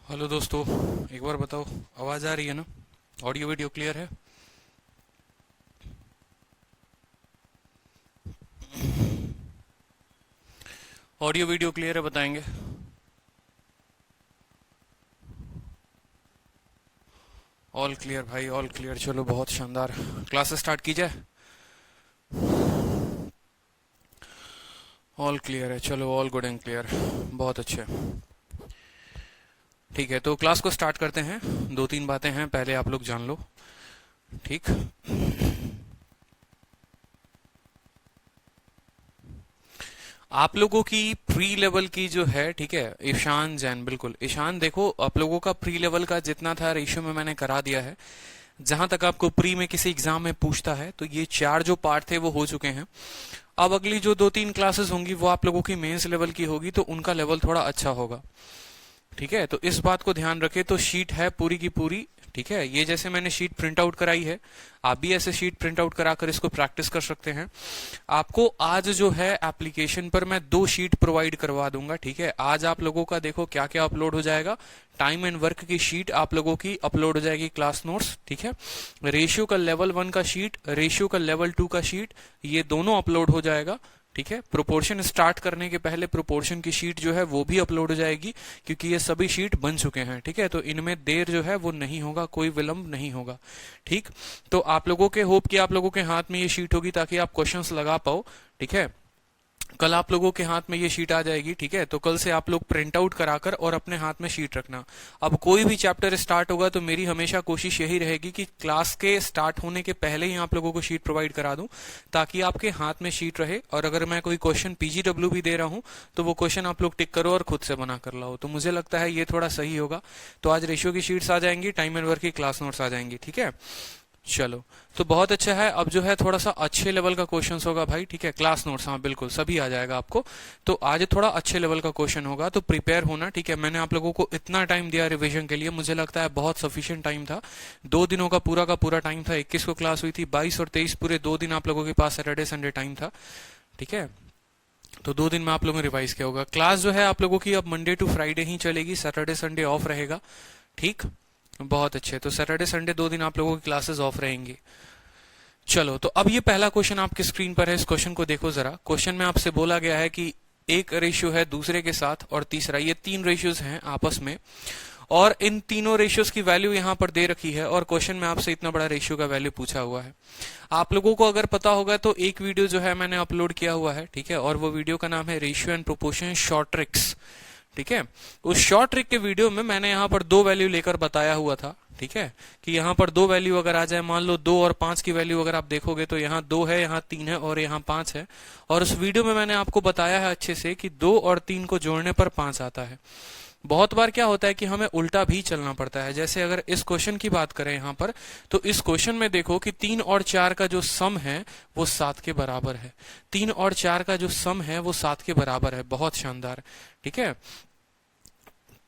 Hello दोस्तों, एक बार बताओ, आवाज़ आ रही है ना? ऑडियो वीडियो क्लियर है? ऑडियो वीडियो क्लियर है बताएंगे? ऑल क्लियर भाई, ऑल क्लियर। चलो बहुत शानदार। क्लास स्टार्ट की जाए। ऑल क्लियर है, चलो ऑल गुड एंड क्लियर। बहुत अच्छे। ठीक है, तो क्लास को स्टार्ट करते हैं। दो तीन बातें हैं, पहले आप लोग जान लो। ठीक। आप लोगों की प्री लेवल की जो है, ठीक है, ईशान जैन, बिल्कुल ईशान, देखो आप लोगों का प्री लेवल का जितना था रेशियो में मैंने करा दिया है। जहां तक आपको प्री में किसी एग्जाम में पूछता है तो ये चार जो पार्ट थे वो हो चुके हैं। अब अगली जो दो तीन क्लासेस होंगी वो आप लोगों की मेंस लेवल की होगी, तो उनका लेवल थोड़ा अच्छा होगा। ठीक है, तो इस बात को ध्यान रखे। तो शीट है पूरी की पूरी। ठीक है, ये जैसे मैंने शीट प्रिंट आउट कराई है, आप भी ऐसे शीट प्रिंट आउट कराकर इसको प्रैक्टिस कर सकते हैं। आपको आज जो है एप्लीकेशन पर मैं दो शीट प्रोवाइड करवा दूंगा। ठीक है, आज आप लोगों का देखो क्या क्या अपलोड हो जाएगा। टाइम एंड वर्क की शीट आप लोगों की अपलोड हो जाएगी, क्लास नोट्स। ठीक है, रेशियो का लेवल 1 का शीट, रेशियो का लेवल 2 का शीट, ये दोनों अपलोड हो जाएगा। ठीक है, प्रोपोर्शन स्टार्ट करने के पहले प्रोपोर्शन की शीट जो है वो भी अपलोड हो जाएगी, क्योंकि ये सभी शीट बन चुके हैं। ठीक है, तो इनमें देर जो है वो नहीं होगा, कोई विलंब नहीं होगा। ठीक, तो आप लोगों के होप कि आप लोगों के हाथ में ये शीट होगी ताकि आप क्वेश्चंस लगा पाओ। ठीक है, कल आप लोगों के हाथ में ये शीट आ जाएगी। ठीक है, तो कल से आप लोग प्रिंट आउट कराकर और अपने हाथ में शीट रखना। अब कोई भी चैप्टर स्टार्ट होगा तो मेरी हमेशा कोशिश यही रहेगी कि क्लास के स्टार्ट होने के पहले ही आप लोगों को शीट प्रोवाइड करा दूं, ताकि आपके हाथ में शीट रहे। और अगर मैं कोई क्वेश्चन पीजीडब्ल्यू भी दे रहा हूं तो वो क्वेश्चन आप लोग टिक करो और खुद से बना कर लाओ, तो मुझे लगता है ये थोड़ा सही होगा। तो आज रेशियो की शीट्स आ जाएंगी, टाइम एंड वर्क की क्लास नोट्स आ जाएंगी। ठीक है, चलो तो बहुत अच्छा है। अब जो है थोड़ा सा अच्छे लेवल का क्वेश्चन होगा भाई। ठीक है, क्लास नोट्स, हाँ बिल्कुल सभी आ जाएगा आपको। तो आज थोड़ा अच्छे लेवल का क्वेश्चन होगा, तो प्रिपेयर होना। ठीक है, मैंने आप लोगों को इतना टाइम दिया रिवीजन के लिए, मुझे लगता है बहुत सफिशिएंट टाइम था। 2 दिनों का पूरा टाइम था। 21 को क्लास हुई थी, 22 और 23 पूरे 2 दिन आप लोगों के पास सैटरडे संडे टाइम था। ठीक है, तो 2 दिन में आप लोगों ने रिवाइज किया होगा। क्लास जो है आप लोगों की अब मंडे टू फ्राइडे ही चलेगी, सैटरडे संडे ऑफ रहेगा। ठीक, बहुत अच्छे। तो सैटरडे संडे 2 दिन आप लोगों की क्लासेस ऑफ रहेंगी। चलो, तो अब ये पहला क्वेश्चन आपकी स्क्रीन पर है। इस क्वेश्चन को देखो जरा। क्वेश्चन में आपसे बोला गया है कि एक रेशियो है दूसरे के साथ और तीसरा, ये 3 रेशियोज हैं आपस में, और इन तीनों रेशियोज की वैल्यू यहां पर दे रखी है, और क्वेश्चन में आपसे इतना बड़ा रेशियो का वैल्यू पूछा हुआ है। आप लोगों को अगर पता होगा तो एक वीडियो जो है मैंने अपलोड किया हुआ है। ठीक है, और वो वीडियो का नाम है ratio and proportion short tricks. ठीक है, उस शॉर्ट ट्रिक के वीडियो में मैंने यहाँ पर 2 वैल्यू लेकर बताया हुआ था। ठीक है, कि यहाँ पर 2 वैल्यू अगर आ जाए, मान लो 2 और 5 की वैल्यू अगर आप देखोगे तो यहाँ 2 है, यहाँ 3 है और यहाँ 5 है। और उस वीडियो में मैंने आपको बताया है अच्छे से कि 2 और 3 को जोड़ने पर 5 आता है। बहुत बार क्या होता है कि हमें उल्टा भी चलना पड़ता है। जैसे अगर इस क्वेश्चन की बात करें यहाँ पर, तो इस क्वेश्चन में देखो कि 3 और 4 का जो सम है वो 7 के बराबर है। 3 और 4 का जो सम है वो 7 के बराबर है। बहुत शानदार। ठीक है,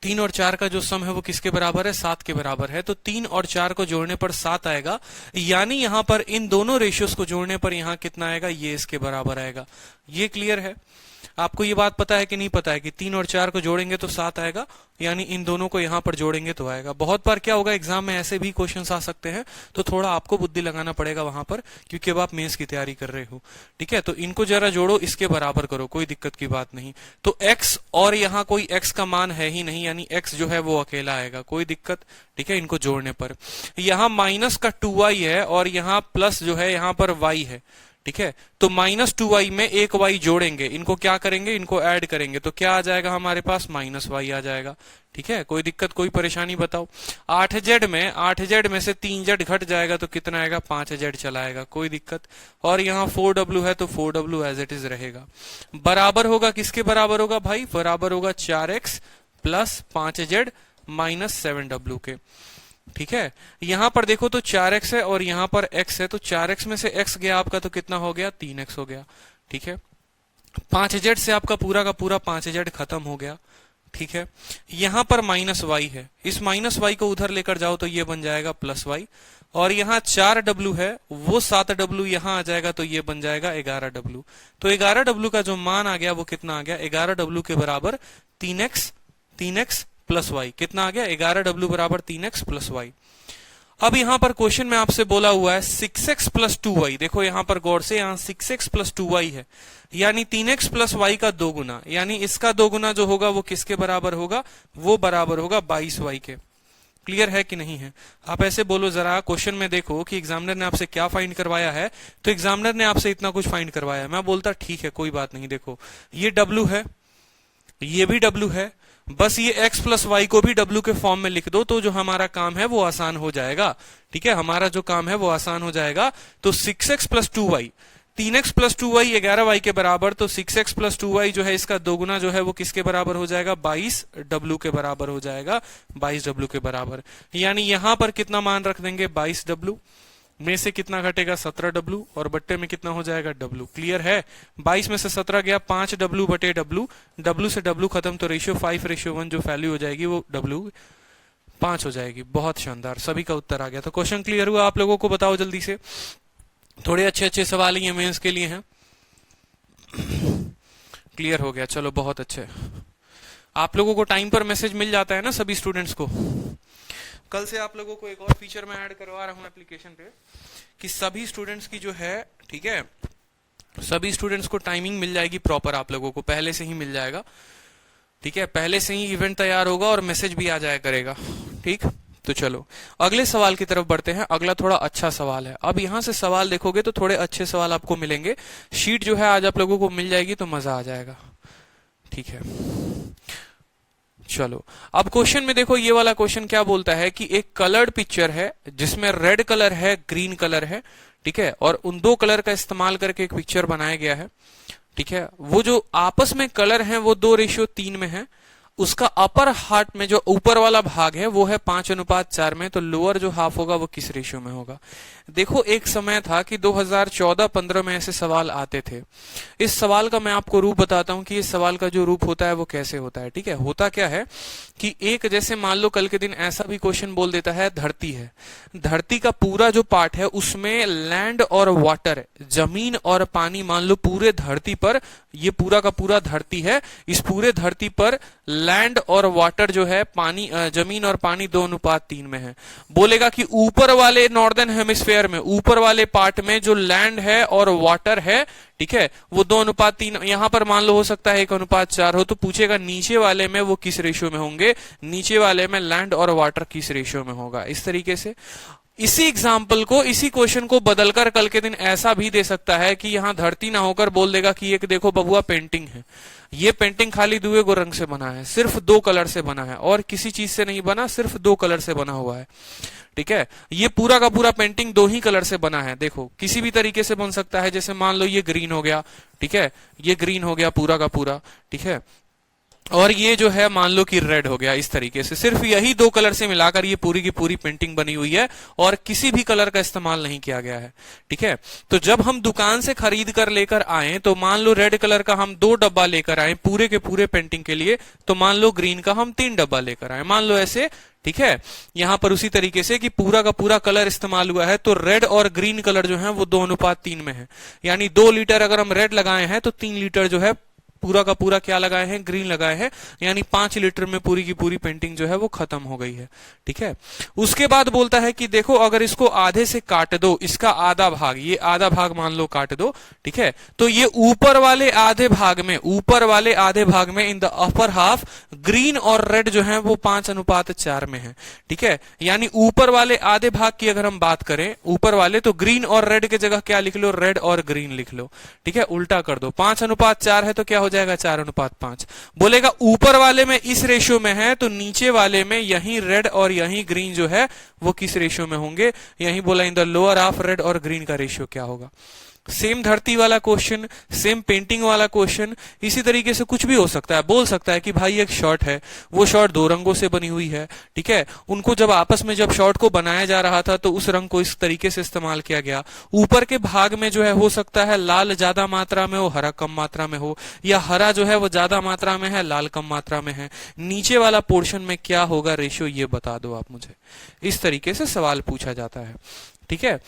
3 और 4 का जो सम है वो किसके बराबर है? 7 के बराबर है। तो 3 और 4 को जोड़ने पर 7 आएगा, यानी यहां पर इन दोनों रेशियोज को जोड़ने पर यहां कितना आएगा? ये इसके बराबर आएगा। ये क्लियर है? आपको ये बात पता है कि नहीं पता है कि 3 और 4 को जोड़ेंगे तो 7 आएगा, यानी इन दोनों को यहां पर जोड़ेंगे तो आएगा। बहुत बार क्या होगा, एग्जाम में ऐसे भी क्वेश्चंस आ सकते हैं, तो थोड़ा आपको बुद्धि लगाना पड़ेगा वहां पर, क्योंकि अब आप मेंस की तैयारी कर रहे हो। ठीक है, तो इनको जरा जोड़ो, इसके बराबर करो, कोई दिक्कत की बात नहीं। तो x और यहाँ कोई x का मान है ही नहीं, यानी x जो है वो अकेला आएगा, कोई दिक्कत। ठीक है, इनको जोड़ने पर यहाँ माइनस का 2y है और यहाँ प्लस जो है यहाँ पर y है। ठीक है, तो -2y में एक y जोड़ेंगे, इनको क्या करेंगे? इनको ऐड करेंगे, तो क्या आ जाएगा हमारे पास? -y आ जाएगा। ठीक है, कोई दिक्कत, कोई परेशानी बताओ। 8z में से 3z घट जाएगा तो कितना आएगा? 5z चला आएगा, कोई दिक्कत। और यहाँ 4w है तो 4w एज इट इज रहेगा। बराबर होगा, किसके बराबर होगा भाई? बराबर होगा 4x plus 5z minus 7w के। ठीक है, यहां पर देखो तो 4x है और यहां पर x है, तो 4x में से x गया आपका तो कितना हो गया? 3x हो गया। ठीक है, 5z से आपका पूरा का पूरा 5z खत्म हो गया। ठीक है, यहां पर -y है, इस -y को उधर लेकर जाओ तो ये बन जाएगा +y। और यहाँ 4w है, वो 7w यहां आ जाएगा तो ये बन जाएगा 11w। तो 11w का जो मान आ गया वो कितना आ गया? 11w के बराबर 3x प्लस वाई, कितना आ गया 11W बराबर 3x प्लस वाई। अब यहां पर क्वेश्चन में आपसे बोला हुआ है 6x प्लस 2y, देखो यहां पर गौर से, यहां 6x प्लस 2y है, यानी 3x प्लस y का 2 गुना, यानी इसका 2 गुना जो होगा वो किसके बराबर होगा, वो बराबर होगा 22y के। क्लियर है कि नहीं है? आप ऐसे बोलो जरा, क्वेश्चन में देखो कि एग्जामिनर ने आपसे क्या फाइंड करवाया है, तो एग्जामिनर ने आपसे इतना कुछ फाइंड करवाया है, मैं बोलता ठीक है कोई बात नहीं, देखो ये W है, ये भी W है, बस ये x प्लस वाई को भी W के फॉर्म में लिख दो, तो जो हमारा काम है वो आसान हो जाएगा। ठीक है, हमारा जो काम है वो आसान हो जाएगा। तो 6x plus 2y, 3x plus 2y 11y के बराबर, तो 6x प्लस 2y जो है इसका 2 गुना जो है वो किसके बराबर हो जाएगा, 22W के बराबर हो जाएगा, 22W के बराबर। यानी यहां पर कितना मान रख देंगे, 22W में से कितना घटेगा, 17W, और बट्टे में कितना हो जाएगा, W। क्लियर है? 22 में से 17 गया, 5W बटे W, W से W खत्म, तो रेशियो 5:1 जो वैल्यू हो जाएगी वो W 5 हो जाएगी। बहुत शानदार, सभी का उत्तर आ गया। तो क्वेश्चन क्लियर हुआ आप लोगों को? बताओ जल्दी से, थोड़े अच्छे अच्छे सवाल ये मेंस के लिए हैं। क्लियर हो गया, चलो बहुत अच्छे। आप लोगों को टाइम पर मैसेज मिल जाता है ना सभी स्टूडेंट्स को? कल से आप लोगों को एक और फीचर मैं ऐड करवा रहा हूं एप्लीकेशन पे, कि सभी स्टूडेंट्स की जो है, ठीक है, सभी स्टूडेंट्स को टाइमिंग मिल जाएगी प्रॉपर, आप लोगों को पहले से ही मिल जाएगा। ठीक है, पहले से ही इवेंट तैयार होगा और मैसेज भी आ जाया करेगा। ठीक, तो चलो अगले सवाल की तरफ बढ़ते हैं। अगला थोड़ा अच्छा सवाल है। अब यहां से सवाल देखोगे तो थोड़े अच्छे सवाल आपको मिलेंगे। शीट जो है आज आप लोगों को मिल जाएगी तो मजा आ जाएगा। ठीक है, चलो अब क्वेश्चन में देखो, ये वाला क्वेश्चन क्या बोलता है कि एक कलर्ड पिक्चर है जिसमें रेड कलर है, ग्रीन कलर है, ठीक है, और उन दो कलर का इस्तेमाल करके एक पिक्चर बनाया गया है। ठीक है, वो जो आपस में कलर हैं वो 2:3 में है। उसका अपर हार्ट में जो ऊपर वाला भाग है वो है 5:4 में, तो लोअर जो हाफ होगा वो किस रेशियो में होगा? देखो एक समय था कि 2014-15 में ऐसे सवाल आते थे। इस सवाल का मैं आपको रूप बताता हूं कि इस सवाल का जो रूप होता है वो कैसे होता है। ठीक है, होता क्या है कि एक, जैसे मान लो कल के दिन ऐसा भी क्वेश्चन बोल देता है, धरती है, धरती का पूरा जो पार्ट है उसमें लैंड और वाटर, जमीन और पानी, मान लो पूरे धरती पर, ये पूरा का पूरा धरती है, इस पूरे धरती पर लैंड और वाटर जो है, पानी, जमीन और पानी 2:3 में है। बोलेगा कि ऊपर वाले नॉर्दर्न हेमिस्फेयर में, ऊपर वाले पार्ट में जो लैंड है और वाटर है, ठीक है, वो 2:3, यहां पर मान लो हो सकता है 1:4 हो, तो पूछेगा नीचे वाले में वो किस रेशियो में होंगे, नीचे वाले में लैंड और वाटर किस रेशियो में होगा। इस तरीके से इसी एग्जाम्पल को, इसी क्वेश्चन को बदलकर कल के दिन ऐसा भी दे सकता है कि यहां धरती ना होकर बोल देगा कि एक देखो बबुआ पेंटिंग है, ये पेंटिंग खाली दुए को रंग से बना है, सिर्फ 2 कलर से बना है और किसी चीज से नहीं बना, सिर्फ 2 कलर से बना हुआ है। ठीक है, ये पूरा का पूरा पेंटिंग 2 ही कलर से बना है। देखो किसी भी तरीके से बन सकता है, जैसे मान लो ये ग्रीन हो गया, ठीक है, ये ग्रीन हो गया पूरा का पूरा, ठीक है, और ये जो है मान लो कि रेड हो गया। इस तरीके से सिर्फ यही 2 कलर से मिलाकर ये पूरी की पूरी पेंटिंग बनी हुई है और किसी भी कलर का इस्तेमाल नहीं किया गया है। ठीक है, तो जब हम दुकान से खरीद कर लेकर आए, तो मान लो रेड कलर का हम 2 डब्बा लेकर आए पूरे के पूरे पेंटिंग के लिए, तो मान लो ग्रीन का हम 3 डब्बा लेकर आए, मान लो ऐसे। ठीक है, यहां पर उसी तरीके से कि पूरा का पूरा कलर इस्तेमाल हुआ है, तो रेड और ग्रीन कलर जो है वो 2:3 में है। यानी 2 लीटर अगर हम रेड लगाए हैं तो 3 लीटर जो है पूरा का पूरा क्या लगाए हैं, ग्रीन लगाए हैं, यानी 5 लीटर में पूरी की पूरी पेंटिंग जो है वो खत्म हो गई है। ठीक है, उसके बाद बोलता है कि देखो अगर इसको आधे से काट दो, इसका आधा भाग, ये आधा भाग मान लो काट दो, ठीक है, तो ये ऊपर वाले आधे भाग में, ऊपर वाले आधे भाग में in the upper half green और रेड जो है वो 5:4 में है। ठीक है, यानी ऊपर वाले आधे भाग की अगर हम बात करें, ऊपर वाले, तो ग्रीन और रेड के जगह क्या लिख लो, रेड और ग्रीन लिख लो। ठीक है, उल्टा कर दो, 5:4 है तो क्या हो जाएगा, 4:5। बोलेगा ऊपर वाले में इस रेशियो में है, तो नीचे वाले में यही रेड और यही ग्रीन जो है वो किस रेशियो में होंगे? यही बोला in the lower half red और ग्रीन का रेशियो क्या होगा। सेम धरती वाला क्वेश्चन, सेम पेंटिंग वाला क्वेश्चन, इसी तरीके से कुछ भी हो सकता है। बोल सकता है कि भाई एक शर्ट है, वो शर्ट 2 रंगों से बनी हुई है। ठीक है, उनको जब आपस में जब शर्ट को बनाया जा रहा था तो उस रंग को इस तरीके से इस्तेमाल किया गया। ऊपर के भाग में जो है हो सकता है लाल ज्यादा मात्रा में हो, हरा कम मात्रा में हो, या हरा जो है वो ज्यादा मात्रा में है, लाल कम मात्रा में है। नीचे वाला पोर्शन में क्या होगा रेशियो, ये बता दो आप मुझे। इस तरीके से सवाल पूछा जाता है। ठीक है,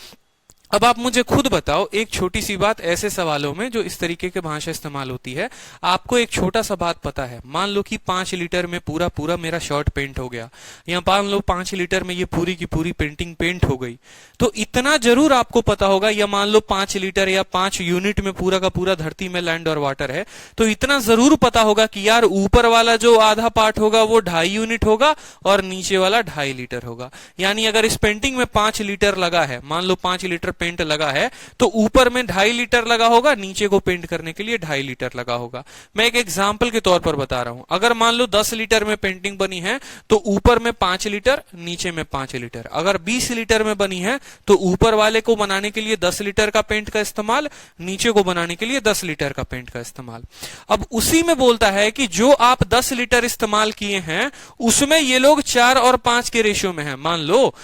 अब आप मुझे खुद बताओ एक छोटी सी बात, ऐसे सवालों में जो इस तरीके की भाषा इस्तेमाल होती है, आपको एक छोटा सा बात पता है, मान लो कि 5 लीटर में पूरा पूरा मेरा शर्ट पेंट हो गया, या मान लो 5 लीटर में ये पूरी की पूरी पेंटिंग पेंट हो गई, तो इतना जरूर आपको पता होगा, या मान लो 5 लीटर या 5 यूनिट में पूरा का पूरा धरती में लैंड और वाटर है, तो इतना जरूर पता होगा कि यार ऊपर वाला जो आधा पार्ट होगा वो 2.5 यूनिट होगा और नीचे वाला 2.5 लीटर होगा। यानी अगर इस पेंटिंग में 5 लीटर लगा है, मान लो 5 लीटर पेंट लगा है, तो ऊपर में 2.5 लीटर लगा होगा, नीचे को पेंट करने के लिए 2.5 लीटर लगा होगा। मैं एक एग्जांपल के तौर पर बता रहा हूं, अगर मान लो 10 लीटर में पेंटिंग बनी है तो ऊपर में 5 लीटर, नीचे में 5 लीटर। अगर 20 लीटर में बनी है तो ऊपर वाले को बनाने के लिए 10 लीटर का पेंट का इस्तेमाल, नीचे को बनाने के लिए 10 लीटर का पेंट का इस्तेमाल। अब उसी में बोलता है कि जो आप 10 लीटर इस्तेमाल किए हैं उसमें ये लोग 4 और 5 के रेशियो में है। मान लो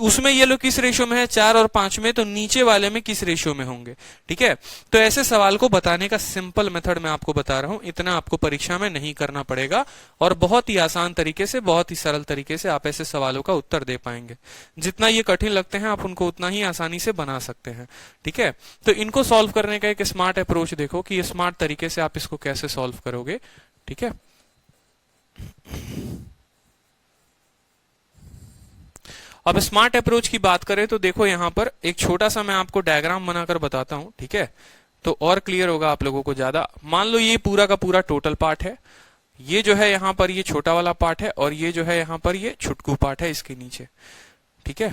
उसमें ये लोग किस रेशियो में है, 4 और 5 में, तो नीचे वाले में किस रेशियो में होंगे। ठीक है, तो ऐसे सवाल को बताने का सिंपल मेथड मैं आपको बता रहा हूं, इतना आपको परीक्षा में नहीं करना पड़ेगा और बहुत ही आसान तरीके से, बहुत ही सरल तरीके से आप ऐसे सवालों का उत्तर दे पाएंगे। जितना ये कठिन लगते हैं आप उनको उतना ही आसानी से बना सकते हैं। ठीक है, तो इनको सॉल्व करने का एक स्मार्ट अप्रोच देखो कि ये स्मार्ट तरीके से आप इसको कैसे सॉल्व करोगे। ठीक है, अब स्मार्ट अप्रोच की बात करें तो देखो यहां पर एक छोटा सा मैं आपको डायग्राम बनाकर बताता हूं। ठीक है, तो और क्लियर होगा आप लोगों को ज्यादा। मान लो ये पूरा का पूरा टोटल पार्ट है, ये जो है यहां पर ये छोटा वाला पार्ट है, और ये जो है यहां पर ये छुटकू पार्ट है इसके नीचे। ठीक है,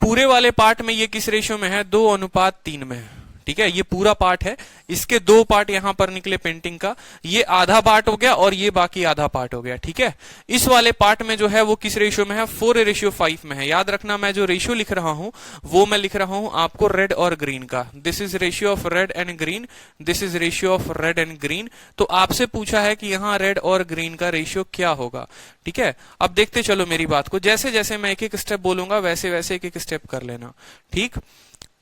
पूरे वाले पार्ट में ये किस रेशियो में है, 2:3 में है। ठीक है, ये पूरा पार्ट है, इसके 2 पार्ट यहां पर निकले पेंटिंग का, ये आधा पार्ट हो गया और ये बाकी आधा पार्ट हो गया। ठीक है, इस वाले पार्ट में जो है वो किस रेशियो में है, 4:5 में है। याद रखना मैं जो रेशियो लिख रहा हूं वो मैं लिख रहा हूं आपको रेड और ग्रीन का। This is ratio of red and green, this is ratio of red and green. तो आपसे पूछा है कि यहाँ रेड और ग्रीन का रेशियो क्या होगा। ठीक है, अब देखते चलो मेरी बात को, जैसे जैसे मैं एक एक स्टेप बोलूंगा वैसे वैसे एक एक स्टेप कर लेना। ठीक,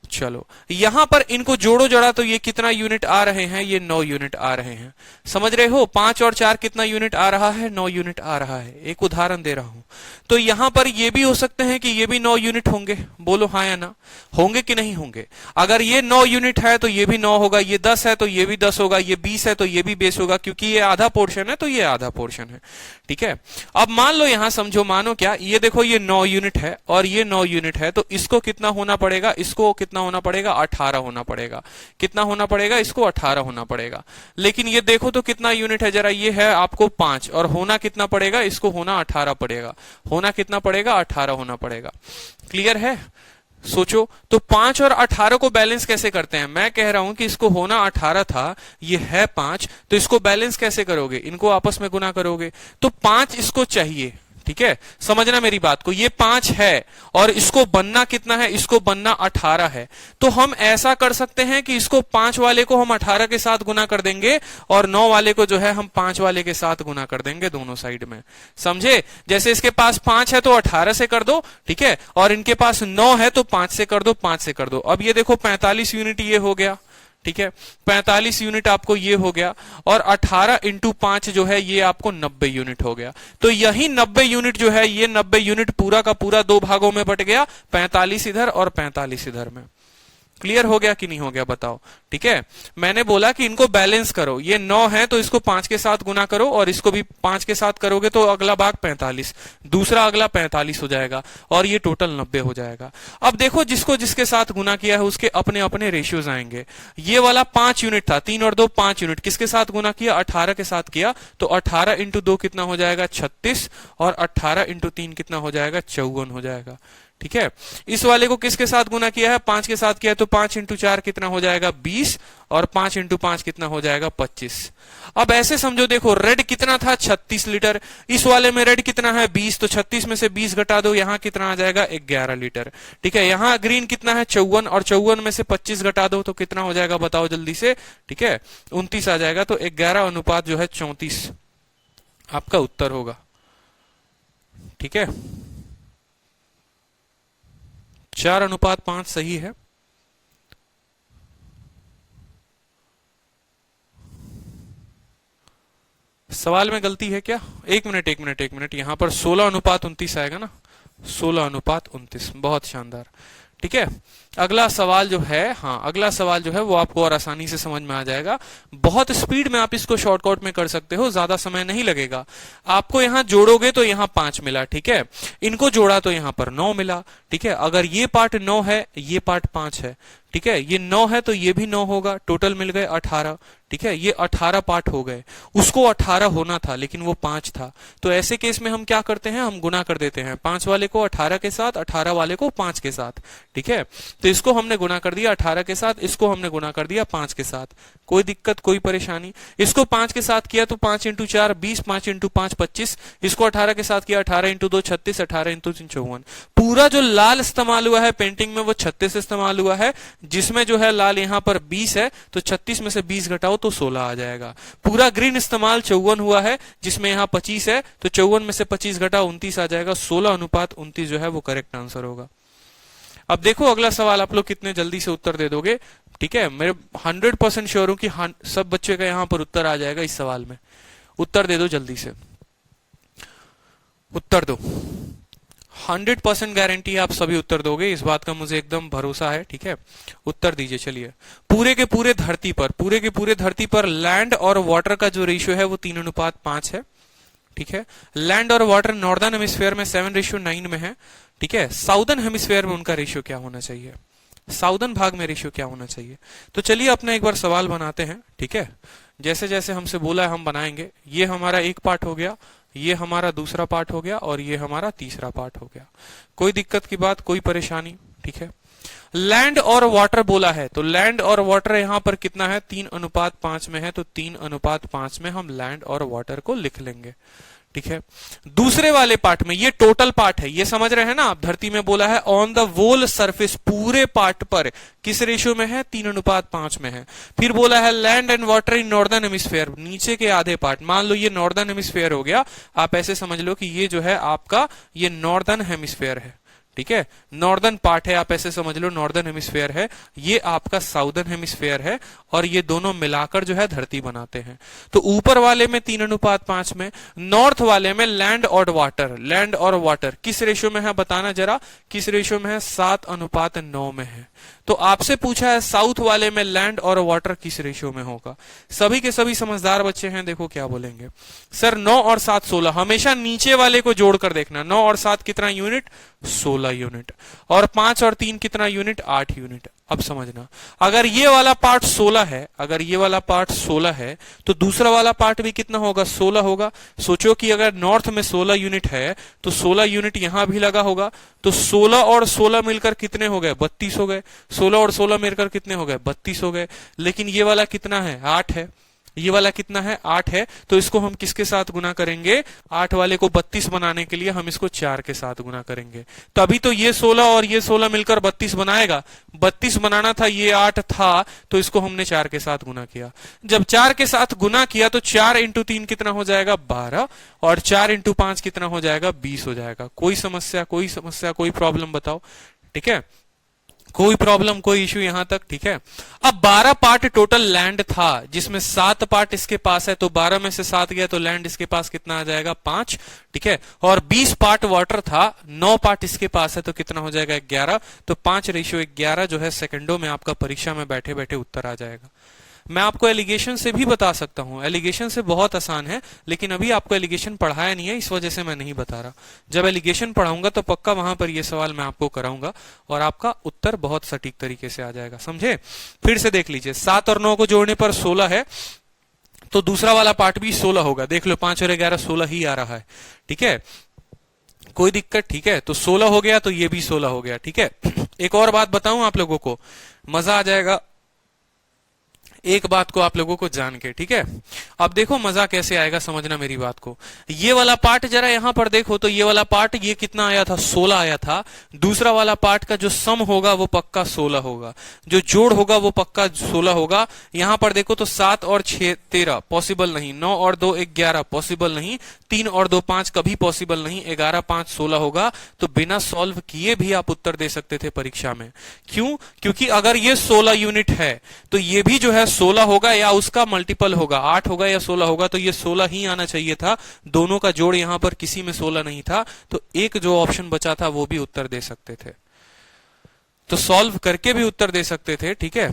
चलो यहां पर इनको जोड़ो जड़ा तो ये कितना यूनिट आ रहे हैं, ये 9 यूनिट आ रहे हैं। समझ रहे हो, 5 और 4 कितना यूनिट आ रहा है, 9 यूनिट आ रहा है। एक उदाहरण दे रहा हूं, तो यहां पर ये भी हो सकते हैं कि ये भी 9 यूनिट होंगे। बोलो हाँ या ना, होंगे कि नहीं होंगे। अगर ये 9 यूनिट है तो ये भी 9 होगा, ये 10 है तो ये भी 10 होगा, ये 20 है तो ये भी 20 होगा, क्योंकि ये आधा पोर्शन है तो ये आधा पोर्शन है। ठीक है, अब मान लो यहां समझो, मानो क्या, ये देखो ये 9 यूनिट है और ये 9 यूनिट है, तो इसको कितना होना पड़ेगा, इसको कितना होना पड़ेगा, 18 होना पड़ेगा। कितना होना पड़ेगा, इसको 18 होना पड़ेगा। लेकिन ये देखो तो कितना यूनिट है जरा, ये है आपको 5, और होना कितना पड़ेगा, इसको होना 18 पड़ेगा। होना कितना पड़ेगा, 18 होना पड़ेगा। क्लियर है, सोचो तो 5 और 18 को बैलेंस कैसे करते हैं। मैं कह रहा हूं कि इसको होना 18 था, ये है 5, तो इसको बैलेंस कैसे करोगे, इनको आपस में गुना करोगे, तो 5 इसको चाहिए। ठीक है, समझना मेरी बात को, ये 5 है और इसको बनना कितना है, इसको बनना 18 है। तो हम ऐसा कर सकते हैं कि इसको 5 वाले को हम 18 के साथ गुना कर देंगे और 9 वाले को जो है हम 5 वाले के साथ गुना कर देंगे दोनों साइड में। समझे, जैसे इसके पास 5 है तो 18 से कर दो। ठीक है, और इनके पास 9 है तो 5 से कर दो, 5 से कर दो। अब ये देखो 45 यूनिट ये हो गया। ठीक है, 45 यूनिट आपको ये हो गया, और 18 इंटू 5 जो है ये आपको 90 यूनिट हो गया। तो यही 90 यूनिट जो है, ये 90 यूनिट पूरा का पूरा 2 भागों में बट गया, 45 इधर और 45 इधर में। क्लियर हो गया कि नहीं हो गया बताओ। ठीक है, मैंने बोला कि इनको बैलेंस करो, ये 9 है तो इसको 5 के साथ गुना करो और इसको भी 5 के साथ करोगे तो अगला भाग 45, दूसरा अगला 45 हो जाएगा और ये टोटल 90 हो जाएगा। अब देखो जिसको जिसके साथ गुना किया है उसके अपने अपने रेशियोज आएंगे। ये वाला 5 यूनिट था, 3 और 2 5 यूनिट, किसके साथ गुना किया, 18 के साथ किया, तो 18 इंटू 2 कितना हो जाएगा, 36, और 18 इंटू 3 कितना हो जाएगा, 54 हो जाएगा। ठीक है, इस वाले को किसके साथ गुना किया है, 5 के साथ किया है, तो 5 इंटू 4 कितना हो जाएगा, 20, और 5 इंटू 5 कितना हो जाएगा, 25। अब ऐसे समझो, देखो रेड कितना था, 36 लीटर, इस वाले में रेड कितना है, 20, तो 36 में से 20 घटा दो, यहां कितना आ जाएगा, 11 लीटर। ठीक है, यहां ग्रीन कितना है, 54, और 54 में से 25 घटा दो तो कितना हो जाएगा, बताओ जल्दी से। ठीक है, 29 आ जाएगा, तो 11 अनुपात जो है 34 आपका उत्तर होगा। ठीक है, 4:5 सही है। सवाल में गलती है क्या, एक मिनट, यहां पर 16:29 आएगा ना, 16:29, बहुत शानदार। ठीक है, अगला सवाल जो है, हाँ अगला सवाल जो है वो आपको और आसानी से समझ में आ जाएगा। बहुत स्पीड में आप इसको शॉर्टकट में कर सकते हो, ज्यादा समय नहीं लगेगा। आपको यहां जोड़ोगे तो यहां 5 मिला, ठीक है, इनको जोड़ा तो यहां पर 9 मिला। ठीक है, अगर ये पार्ट 9 है, ये पार्ट 5 है, ठीक है, ये 9 है तो ये भी 9 होगा, टोटल मिल गए 18। ठीक है, ये 18 पार्ट हो गए, उसको 18 होना था लेकिन वो 5 था, तो ऐसे केस में हम क्या करते हैं, हम गुना कर देते हैं, 5 वाले को 18 के साथ, 18 वाले को 5 के साथ। ठीक है, तो इसको हमने गुना कर दिया 18 के साथ, इसको हमने गुना कर दिया 5 के साथ, कोई दिक्कत कोई परेशानी। इसको 5 के साथ किया तो 5 इंटू 4 20, 5 इंटू 5 25, इसको 18 के साथ किया 18 इंटू 2 36, 18 इंटू 3 54। पूरा जो लाल इस्तेमाल हुआ है पेंटिंग में वो 36 इस्तेमाल हुआ है, जिसमें जो है लाल यहाँ पर 20 है, तो 36 में से 20 घटाओ तो 16 आ जाएगा। पूरा ग्रीन इस्तेमाल 54 हुआ है, जिसमें यहाँ 25 है, तो 54 में से 25 घटाओ 29 आ जाएगा। 16:29 जो है वो करेक्ट आंसर होगा। अब देखो अगला सवाल आप लोग कितने जल्दी से उत्तर दे दोगे। ठीक है, मेरे 100% श्योर हूं कि सब बच्चे का यहां पर उत्तर आ जाएगा इस सवाल में। उत्तर दे दो जल्दी से, उत्तर दो। 100% गारंटी आप सभी उत्तर दोगे, इस बात का मुझे एकदम भरोसा है। ठीक है, उत्तर दीजिए। चलिए, पूरे के पूरे धरती पर लैंड और वाटर का जो रेशियो है वो 3:5 है। ठीक है, लैंड और वाटर नॉर्दर्न हेमिस्फीयर में 7:9 में है। ठीक है, साउदर्न हेमिस्फीयर में उनका रेशियो क्या होना चाहिए, साउदर्न भाग में रेशियो क्या होना चाहिए। तो चलिए अपना एक बार सवाल बनाते हैं। ठीक है, जैसे जैसे हमसे बोला है हम बनाएंगे। ये हमारा एक पार्ट हो गया, ये हमारा दूसरा पार्ट हो गया, और ये हमारा तीसरा पार्ट हो गया। कोई दिक्कत की बात, कोई परेशानी। ठीक है, लैंड और वाटर बोला है, तो लैंड और वाटर यहां पर कितना है, 3:5 में है, तो 3:5 में हम लैंड और वाटर को लिख लेंगे। ठीक है, दूसरे वाले पार्ट में ये टोटल पार्ट है, ये समझ रहे हैं ना आप। धरती में बोला है ऑन द वोल सरफेस, पूरे पार्ट पर किस रेशियो में है, 3:5 में है। फिर बोला है land and water in northern hemisphere, नीचे के आधे पार्ट, मान लो ये नॉर्दर्न हेमिस्फीयर हो गया, आप ऐसे समझ लो कि ये जो है आपका ये नॉर्दर्न हेमिस्फीयर है। ठीक है, नॉर्दर्न पार्ट है, आप ऐसे समझ लो नॉर्दर्न हेमिस्फीयर है, ये आपका साउदर्न हेमिस्फीयर है, और ये दोनों मिलाकर जो है धरती बनाते हैं। तो ऊपर वाले में 3:5 में, नॉर्थ वाले में लैंड और वाटर किस रेशियो में है बताना जरा, किस रेशियो में है, 7:9 में है। तो आपसे पूछा है साउथ वाले में लैंड और वाटर किस रेशियो में होगा। सभी के सभी समझदार बच्चे हैं, देखो क्या बोलेंगे, सर 9 और 7 16। हमेशा नीचे वाले को जोड़कर देखना, 9 और 7 कितना यूनिट, 16 यूनिट, और 5 और 3 कितना यूनिट, 8 यूनिट। अब समझना, अगर ये वाला पार्ट 16 है, अगर ये वाला पार्ट 16 है, तो दूसरा वाला पार्ट भी कितना होगा, 16 होगा। सोचो कि अगर नॉर्थ में 16 यूनिट है, तो 16 यूनिट यहां भी लगा होगा, तो 16 और 16 मिलकर कितने हो गए, 32 हो गए। 16 और 16 मिलकर कितने हो गए, 32 हो गए। लेकिन ये वाला कितना है, 8 है, ये वाला कितना है, 8 है, तो इसको हम किसके साथ गुना करेंगे, 8 वाले को 32 बनाने के लिए हम इसको 4 के साथ गुना करेंगे। तभी तो ये 16 और ये 16 मिलकर 32 बनाएगा। 32 बनाना था, ये 8 था, तो इसको हमने 4 के साथ गुना किया। जब 4 के साथ गुना किया तो 4 इंटू 3 कितना हो जाएगा, 12, और 4 इंटू 5 कितना हो जाएगा, 20 हो जाएगा। कोई समस्या, कोई प्रॉब्लम बताओ। ठीक है, कोई प्रॉब्लम, कोई इश्यू यहां तक। ठीक है, अब 12 पार्ट टोटल लैंड था, जिसमें 7 पार्ट इसके पास है, तो 12 में से 7 गया तो लैंड इसके पास कितना आ जाएगा, 5। ठीक है, और 20 पार्ट वाटर था, 9 पार्ट इसके पास है, तो कितना हो जाएगा, 11। तो 5:11 जो है सेकंडों में आपका परीक्षा में बैठे बैठे उत्तर आ जाएगा। मैं आपको एलिगेशन से भी बता सकता हूं, एलिगेशन से बहुत आसान है, लेकिन अभी आपको एलिगेशन पढ़ाया नहीं है, इस वजह से मैं नहीं बता रहा। जब एलिगेशन पढ़ाऊंगा तो पक्का वहां पर यह सवाल मैं आपको कराऊंगा, और आपका उत्तर बहुत सटीक तरीके से आ जाएगा। समझे, फिर से देख लीजिए, 7 और 9 को जोड़ने पर 16 है, तो दूसरा वाला पार्ट भी 16 होगा। देख लो, 5 और 11 16 ही आ रहा है। ठीक है, कोई दिक्कत। ठीक है, तो 16 हो गया, तो ये भी 16 हो गया। ठीक है, एक और बात बताऊं आप लोगों को, मजा आ जाएगा एक बात को आप लोगों को जान के। ठीक है, अब देखो मजा कैसे आएगा, समझना मेरी बात को। ये वाला पार्ट जरा यहां पर देखो, तो ये वाला पार्ट ये कितना आया था, 16 आया था। दूसरा वाला पार्ट का जो सम होगा वो पक्का 16 होगा, जो जोड़ होगा वो पक्का 16 होगा। यहां पर देखो तो 7 और 6 13 पॉसिबल नहीं, 9 और 2 11 पॉसिबल नहीं, 3 और 2 5 कभी पॉसिबल नहीं, 11 5 16 होगा। तो बिना सॉल्व किए भी आप उत्तर दे सकते थे परीक्षा में। क्यों, क्योंकि अगर ये 16 यूनिट है तो ये भी जो है 16 होगा या उसका मल्टीपल होगा, 8 होगा या 16 होगा, तो ये 16 ही आना चाहिए था। दोनों का जोड़ यहां पर किसी में 16 नहीं था, तो एक जो ऑप्शन बचा था वो भी उत्तर दे सकते थे। तो सॉल्व करके भी उत्तर दे सकते थे, ठीक है,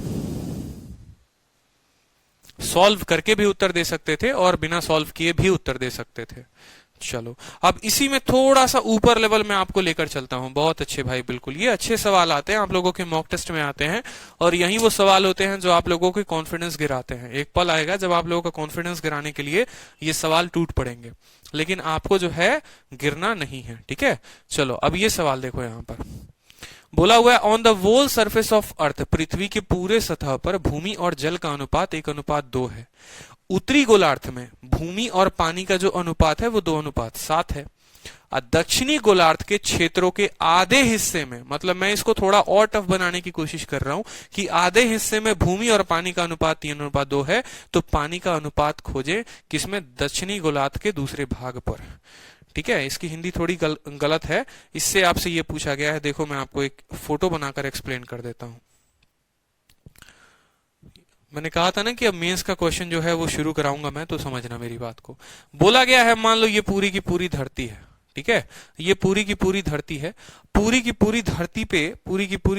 सॉल्व करके भी उत्तर दे सकते थे और बिना सॉल्व किए भी उत्तर दे सकते थे। चलो अब इसी में थोड़ा सा ऊपर लेवल में आपको लेकर चलता हूं। बहुत अच्छे भाई, बिल्कुल ये अच्छे सवाल आते हैं आप लोगों के मॉक टेस्ट में आते हैं, और यही वो सवाल होते हैं जो आप लोगों के कॉन्फिडेंस गिराते हैं। एक पल आएगा जब आप लोगों का कॉन्फिडेंस गिराने के लिए ये सवाल टूट पड़ेंगे, लेकिन आपको जो है गिरना नहीं है, ठीक है। चलो अब ये सवाल देखो, यहां पर बोला हुआ है on the whole surface of earth, पृथ्वी के पूरे सतह पर भूमि और जल का अनुपात 1:2 है। उत्तरी गोलार्ध में भूमि और पानी का जो अनुपात है वो 2:7 है। दक्षिणी गोलार्ध के क्षेत्रों के आधे हिस्से में, मतलब मैं इसको थोड़ा और टफ बनाने की कोशिश कर रहा हूं कि आधे हिस्से में भूमि और पानी का अनुपात 3:2 है, तो पानी का अनुपात खोजें किसमें, दक्षिणी गोलार्ध के दूसरे भाग पर, ठीक है। इसकी हिंदी थोड़ी गलत है, इससे आपसे ये पूछा गया है। देखो मैं आपको एक फोटो बनाकर एक्सप्लेन कर देता हूं। मैंने कहा था ना कि अब मेंस का क्वेश्चन जो है वो शुरू कराऊंगा मैं, तो समझना मेरी बात को। बोला गया है मान लो ये पूरी की पूरी धरती है, ठीक है, ये पूरी की पूरी धरती है। पूरी की पूरी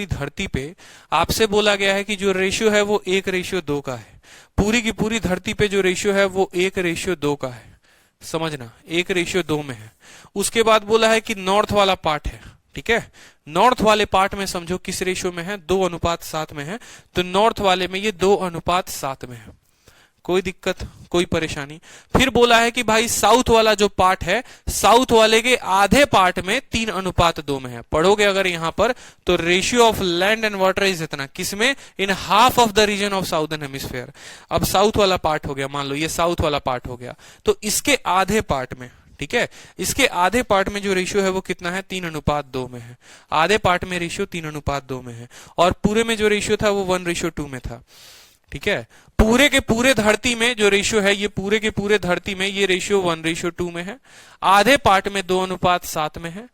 धरती पे आपसे बोला गया है कि जो रेशियो है वो 1:2 का है। पूरी की पूरी धरती पे जो रेशियो है वो 1:2 का है, समझना 1:2 में है। उसके बाद बोला है कि नॉर्थ वाला पार्ट है, ठीक है, नॉर्थ वाले पार्ट में समझो किस रेशियो में है, 2:7 में है। तो नॉर्थ वाले में ये 2:7 में है। कोई दिक्कत, कोई परेशानी? फिर बोला है कि भाई साउथ वाला जो पार्ट है, साउथ वाले के आधे पार्ट में 3:2 में है। पढ़ोगे अगर यहां पर तो ratio of land and water is इतना, किसमें, in half of the region of southern hemisphere. अब साउथ वाला पार्ट हो गया, मान लो ये साउथ वाला पार्ट हो गया, तो इसके आधे पार्ट में, ठीक है, इसके आधे पार्ट में जो रेशियो है वो कितना है, 3:2 में है। आधे पार्ट में रेशियो 3:2 में है, और पूरे में जो रेशियो था वो 1:2 में था, ठीक है। पूरे के पूरे धरती में जो रेशियो है, ये पूरे के पूरे धरती में ये रेशियो 1:2 में है। आधे पार्ट में 2:7 में है।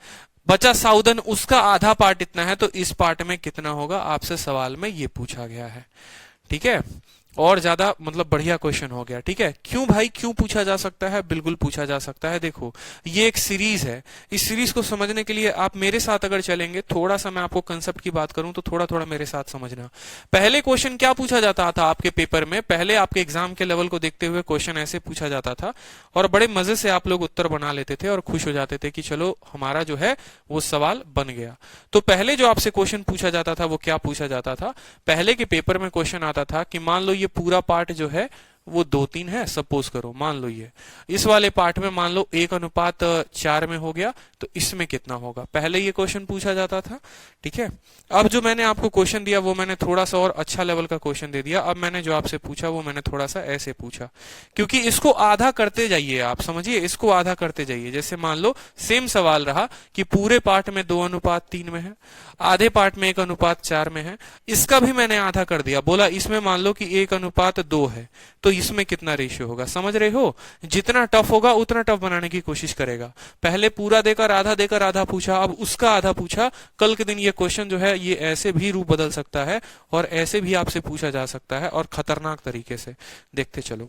बचा साउदर्न, उसका आधा पार्ट इतना है, तो इस पार्ट में कितना होगा, आपसे सवाल में ये पूछा गया है, ठीक है। और ज्यादा मतलब बढ़िया क्वेश्चन हो गया, ठीक है। क्यों भाई, क्यों पूछा जा सकता है, बिल्कुल पूछा जा सकता है। देखो ये एक सीरीज है, इस सीरीज को समझने के लिए आप मेरे साथ अगर चलेंगे, थोड़ा सा मैं आपको कंसेप्ट की बात करूं तो थोड़ा थोड़ा मेरे साथ समझना। पहले क्वेश्चन क्या पूछा जाता था आपके पेपर में, पहले आपके एग्जाम के लेवल को देखते हुए क्वेश्चन ऐसे पूछा जाता था, और बड़े मजे से आप लोग उत्तर बना लेते थे और खुश हो जाते थे कि चलो हमारा जो है वो सवाल बन गया। तो पहले जो आपसे क्वेश्चन पूछा जाता था वो क्या पूछा जाता था, पहले के पेपर में क्वेश्चन आता था कि मान लो ये पूरा पार्ट जो है वो 2:3 है, सपोज करो, मान लो ये इस वाले पार्ट में मान लो 1:4 में हो गया, तो इसमें कितना होगा, पहले ये क्वेश्चन पूछा जाता था, ठीक है। अब जो मैंने आपको क्वेश्चन दिया वो मैंने थोड़ा सा और अच्छा लेवल का क्वेश्चन दे दिया। अब मैंने जो आपसे पूछा वो मैंने थोड़ा सा ऐसे पूछा, क्योंकि इसको आधा करते जाइए, आप समझिए, इसको आधा करते जाइए। जैसे मान लो सेम सवाल रहा कि पूरे पार्ट में 2:3 में है, आधे पार्ट में 1:4 में है, इसका भी मैंने आधा कर दिया, बोला इसमें मान लो कि 1:2 है, तो इसमें कितना रेशियो होगा, समझ रहे हो। जितना टफ होगा उतना टफ बनाने की कोशिश करेगा। पहले पूरा देकर आधा पूछा, अब उसका आधा पूछा। कल के दिन ये क्वेश्चन जो है ये ऐसे भी रूप बदल सकता है और ऐसे भी आपसे पूछा जा सकता है, और खतरनाक तरीके से। देखते चलो,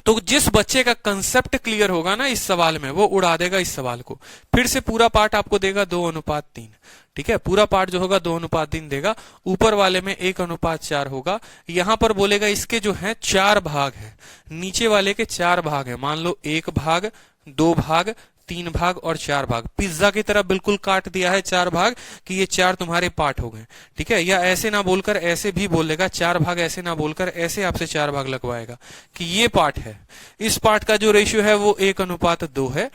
तो जिस बच्चे का कंसेप्ट क्लियर होगा ना इस सवाल में, वो उड़ा देगा इस सवाल को। फिर से पूरा पार्ट आपको देगा 2:3, ठीक है, पूरा पार्ट जो होगा 2:3 देगा। ऊपर वाले में 1:4 होगा। यहां पर बोलेगा इसके जो है 4 भाग है, नीचे वाले के 4 भाग है। मान लो 1 भाग, 2 भाग, 3 भाग और 4 भाग। पिज्जा की तरह बिल्कुल काट दिया है 4 भाग कि ये 4 तुम्हारे पार्ट हो गए, ठीक है। या ऐसे ना बोलकर ऐसे भी बोलेगा, 4 भाग ऐसे ना बोलकर ऐसे आपसे 4 भाग लगवाएगा कि ये पार्ट है, इस पार्ट का जो रेशियो है वो 1:2 है।